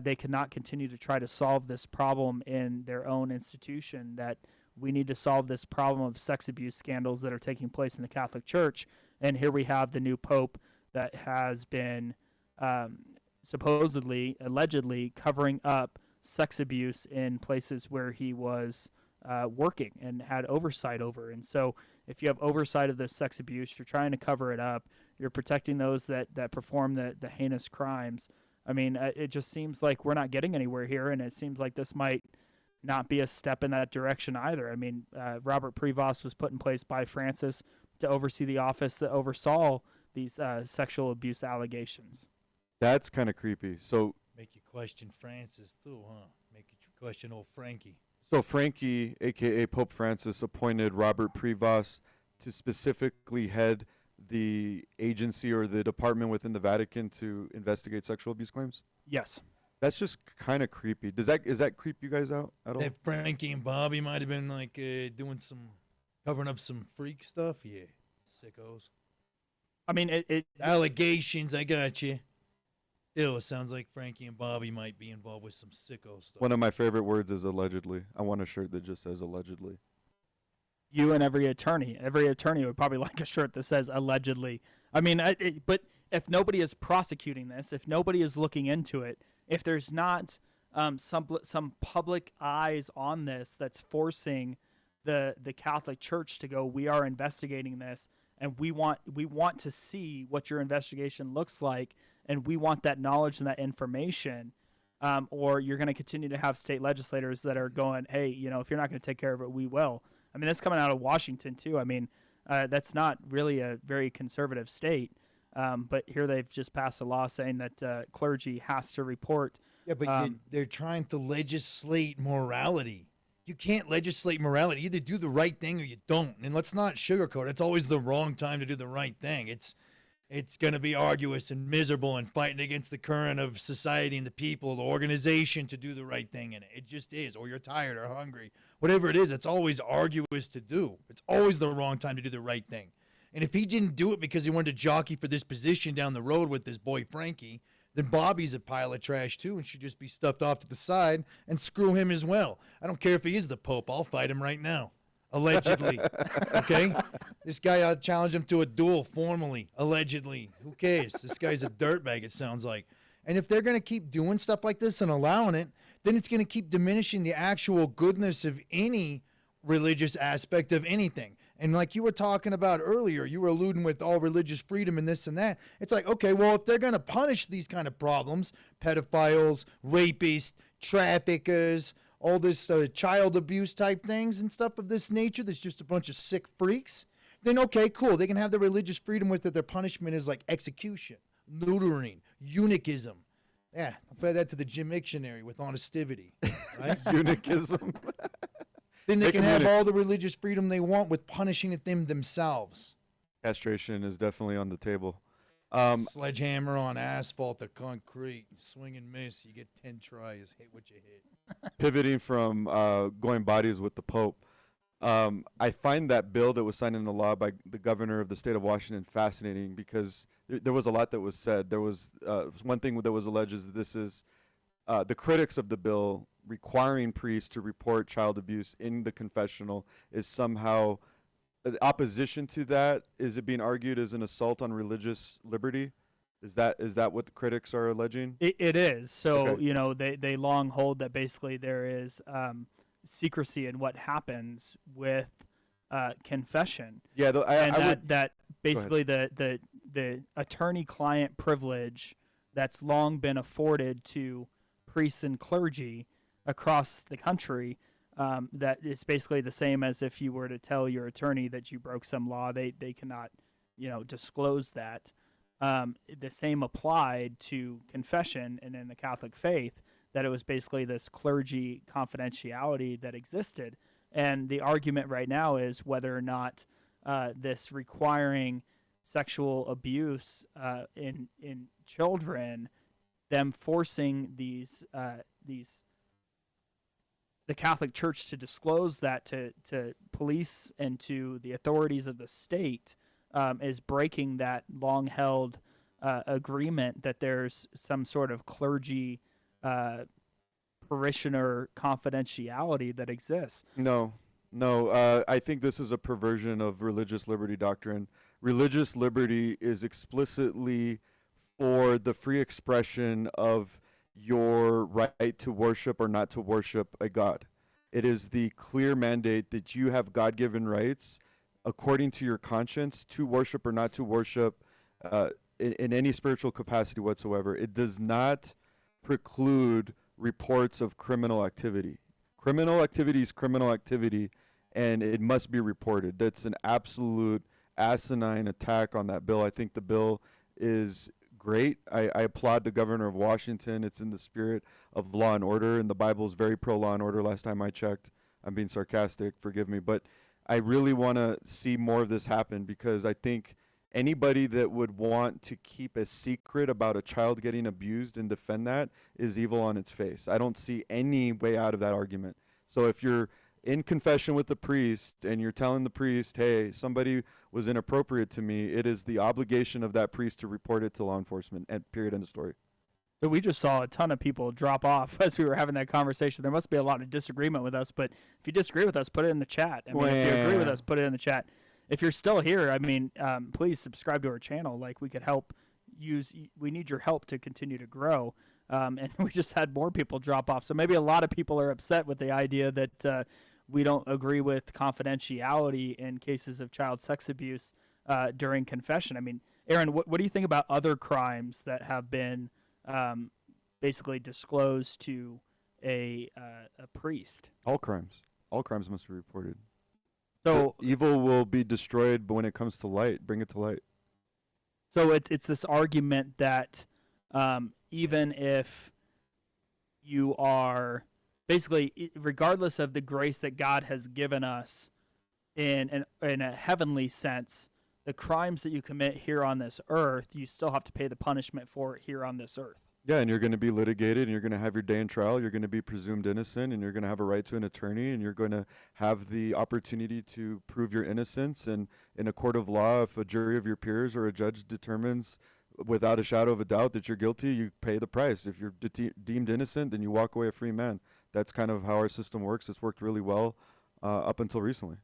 they cannot continue to try to solve this problem in their own institution, that we need to solve this problem of sex abuse scandals that are taking place in the Catholic Church. And here we have the new Pope that has been supposedly, allegedly covering up sex abuse in places where he was working and had oversight over. And so if you have oversight of this sex abuse, you're trying to cover it up. You're protecting those that perform the heinous crimes. I mean, it just seems like we're not getting anywhere here, and it seems like this might not be a step in that direction either. I mean, Robert Prevost was put in place by Francis to oversee the office that oversaw these sexual abuse allegations. That's kind of creepy. So Make you question Francis too, huh? Make you question old Frankie. So Frankie, a.k.a. Pope Francis, appointed Robert Prevost to specifically head the agency or the department within the Vatican to investigate sexual abuse claims? Yes. That's just kind of creepy. Is that creep you guys out at all? That Frankie and Bobby might have been like covering up some freak stuff. Yeah, sickos. I mean, it Allegations, I got you. Still, it sounds like Frankie and Bobby might be involved with some sicko stuff. One of my favorite words is allegedly. I want a shirt that just says allegedly. You and every attorney would probably like a shirt that says allegedly. I mean, but if nobody is prosecuting this, if nobody is looking into it, if there's not some public eyes on this that's forcing the Catholic Church to go, we are investigating this, and we want to see what your investigation looks like, and we want that knowledge and that information, or you're going to continue to have state legislators that are going, hey, if you're not going to take care of it, we will. I mean, that's coming out of Washington, too. I mean, that's not really a very conservative state, but here they've just passed a law saying that clergy has to report. Yeah, but they're trying to legislate morality. You can't legislate morality. You either do the right thing or you don't. And let's not sugarcoat it. It's always the wrong time to do the right thing. It's going to be arduous and miserable and fighting against the current of society and the people, the organization to do the right thing in it. It just is. Or you're tired or hungry. Whatever it is, it's always arduous to do. It's always the wrong time to do the right thing. And if he didn't do it because he wanted to jockey for this position down the road with his boy Frankie, then Bobby's a pile of trash too and should just be stuffed off to the side and screw him as well. I don't care if he is the Pope. I'll fight him right now. Allegedly. Okay? This guy, I'll challenge him to a duel formally. Allegedly. Who cares? This guy's a dirtbag, it sounds like. And if they're going to keep doing stuff like this and allowing it, then it's going to keep diminishing the actual goodness of any religious aspect of anything. And like you were talking about earlier, you were alluding with all religious freedom and this and that. It's like, okay, well, if they're going to punish these kind of problems, pedophiles, rapists, traffickers, all this child abuse type things and stuff of this nature, that's just a bunch of sick freaks, then okay, cool. They can have the religious freedom with it. Their punishment is like execution, neutering, eunuchism. Yeah, I'll put that to the Jim Dictionary with honestivity. Right? Eunuchism. Then they can have all the religious freedom they want with punishing it themselves. Castration is definitely on the table. Sledgehammer on asphalt or concrete. Swing and miss. You get 10 tries. Hit what you hit. Pivoting from going bodies with the Pope, I find that bill that was signed into law by the governor of the state of Washington fascinating because there was a lot that was said. There was one thing that was alleged is that this is the critics of the bill requiring priests to report child abuse in the confessional is somehow opposition to that. Is it being argued as an assault on religious liberty? Is that what the critics are alleging? It is. So, Okay. They long hold that basically there is secrecy in what happens with confession. Yeah, that basically the attorney-client privilege that's long been afforded to priests and clergy across the country, that is basically the same as if you were to tell your attorney that you broke some law. They cannot, disclose that. The same applied to confession and in the Catholic faith, that it was basically this clergy confidentiality that existed. And the argument right now is whether or not this requiring sexual abuse in children, them forcing the Catholic Church to disclose that to police and to the authorities of the state is breaking that long-held agreement that there's some sort of clergy parishioner confidentiality that exists. No. I think this is a perversion of religious liberty doctrine. Religious liberty is explicitly for the free expression of your right to worship or not to worship a God. It is the clear mandate that you have God-given rights according to your conscience to worship or not to worship in any spiritual capacity whatsoever. It does not preclude reports of criminal activity. Criminal activity is criminal activity, and it must be reported. That's an absolute asinine attack on that bill. I think the bill is great. I applaud the governor of Washington. It's in the spirit of law and order, and the Bible is very pro law and order last time I checked. I'm being sarcastic, forgive me, but I really want to see more of this happen, because I think anybody that would want to keep a secret about a child getting abused and defend that is evil on its face. I don't see any way out of that argument. So if you're in confession with the priest and you're telling the priest, hey, somebody was inappropriate to me, it is the obligation of that priest to report it to law enforcement, and period, end of story. But we just saw a ton of people drop off as we were having that conversation. There must be a lot of disagreement with us, but if you disagree with us, put it in the chat. I mean, if you agree with us, put it in the chat. If you're still here, I mean, please subscribe to our channel. Like, we could help we need your help to continue to grow. And we just had more people drop off. So maybe a lot of people are upset with the idea that we don't agree with confidentiality in cases of child sex abuse during confession. I mean, Aaron, what do you think about other crimes that have been basically disclosed to a priest? All crimes must be reported. So the evil will be destroyed, but when it comes to light, bring it to light. So it's this argument that even if you are basically, regardless of the grace that God has given us in a heavenly sense, the crimes that you commit here on this earth, you still have to pay the punishment for it here on this earth. Yeah, and you're going to be litigated, and you're going to have your day in trial. You're going to be presumed innocent, and you're going to have a right to an attorney, and you're going to have the opportunity to prove your innocence. And in a court of law, if a jury of your peers or a judge determines without a shadow of a doubt that you're guilty, you pay the price. If you're deemed innocent, then you walk away a free man. That's kind of how our system works. It's worked really well up until recently.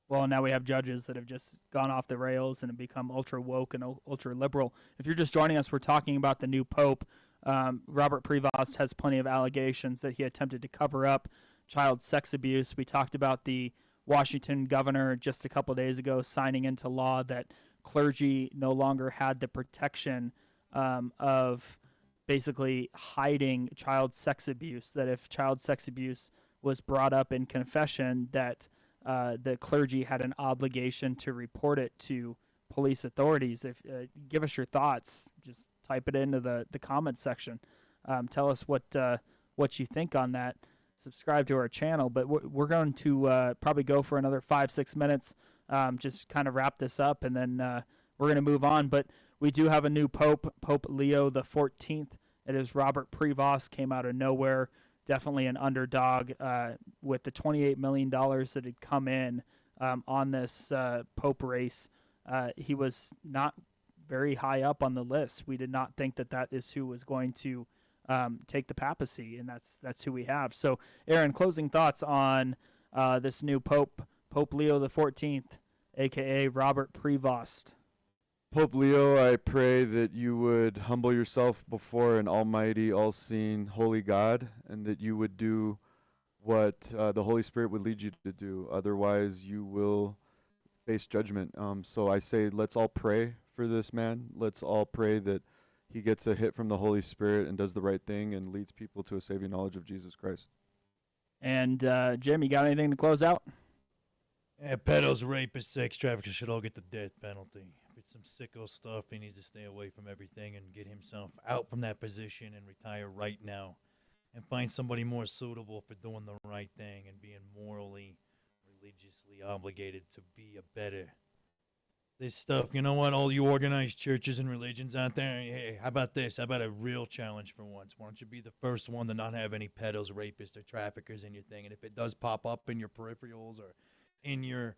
Well, now we have judges that have just gone off the rails and have become ultra woke and ultra liberal. If you're just joining us, we're talking about the new Pope. Robert Prevost has plenty of allegations that he attempted to cover up child sex abuse. We talked about the Washington governor just a couple of days ago signing into law that clergy no longer had the protection of basically hiding child sex abuse, that if child sex abuse was brought up in confession, that the clergy had an obligation to report it to police authorities. If give us your thoughts, just type it into the comment section. Tell us what you think on that. Subscribe to our channel. But we're going to probably go for another 5-6 minutes, just kind of wrap this up, and then we're going to move on. But we do have a new Pope, Pope Leo XIV. It is Robert Prevost, came out of nowhere. Definitely an underdog with the $28 million that had come in on this Pope race. He was not very high up on the list. We did not think that is who was going to take the papacy, and that's who we have. So, Aaron, closing thoughts on this new Pope, Pope Leo XIV, a.k.a. Robert Prevost. Pope Leo, I pray that you would humble yourself before an almighty, all-seeing, holy God, and that you would do what the Holy Spirit would lead you to do. Otherwise, you will face judgment. So I say, let's all pray for this man. Let's all pray that he gets a hit from the Holy Spirit and does the right thing and leads people to a saving knowledge of Jesus Christ. And Jim, you got anything to close out? Yeah, pedos, rapists, sex traffickers should all get the death penalty. If it's some sicko stuff, he needs to stay away from everything and get himself out from that position and retire right now and find somebody more suitable for doing the right thing and being morally, religiously obligated to be a better. This stuff, you know what, all you organized churches and religions out there, hey, how about this? How about a real challenge for once? Why don't you be the first one to not have any pedos, rapists, or traffickers in your thing? And if it does pop up in your peripherals or in your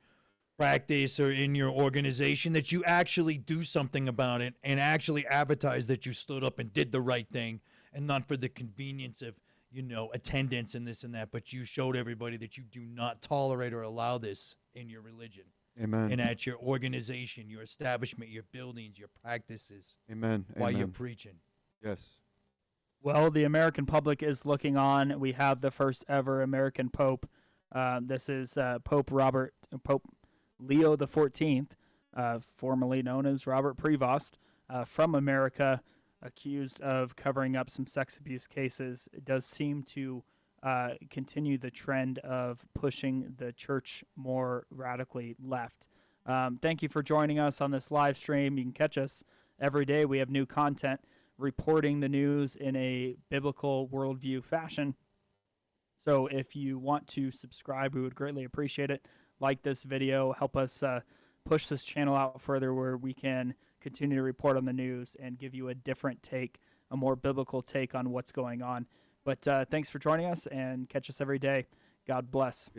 practice or in your organization, that you actually do something about it and actually advertise that you stood up and did the right thing, and not for the convenience of, you know, attendance and this and that, but you showed everybody that you do not tolerate or allow this in your religion. Amen. And at your organization, your establishment, your buildings, your practices. Amen. While Amen. you're preaching. Yes. Well, the American public is looking on. We have the first ever American Pope. This is Pope Leo XIV, formerly known as Robert Prevost, from America, accused of covering up some sex abuse cases. It does seem to continue the trend of pushing the church more radically left. Thank you for joining us on this live stream. You can catch us every day. We have new content reporting the news in a biblical worldview fashion. So if you want to subscribe, we would greatly appreciate it. Like this video, help us push this channel out further where we can continue to report on the news and give you a different take, a more biblical take on what's going on. But thanks for joining us, and catch us every day. God bless.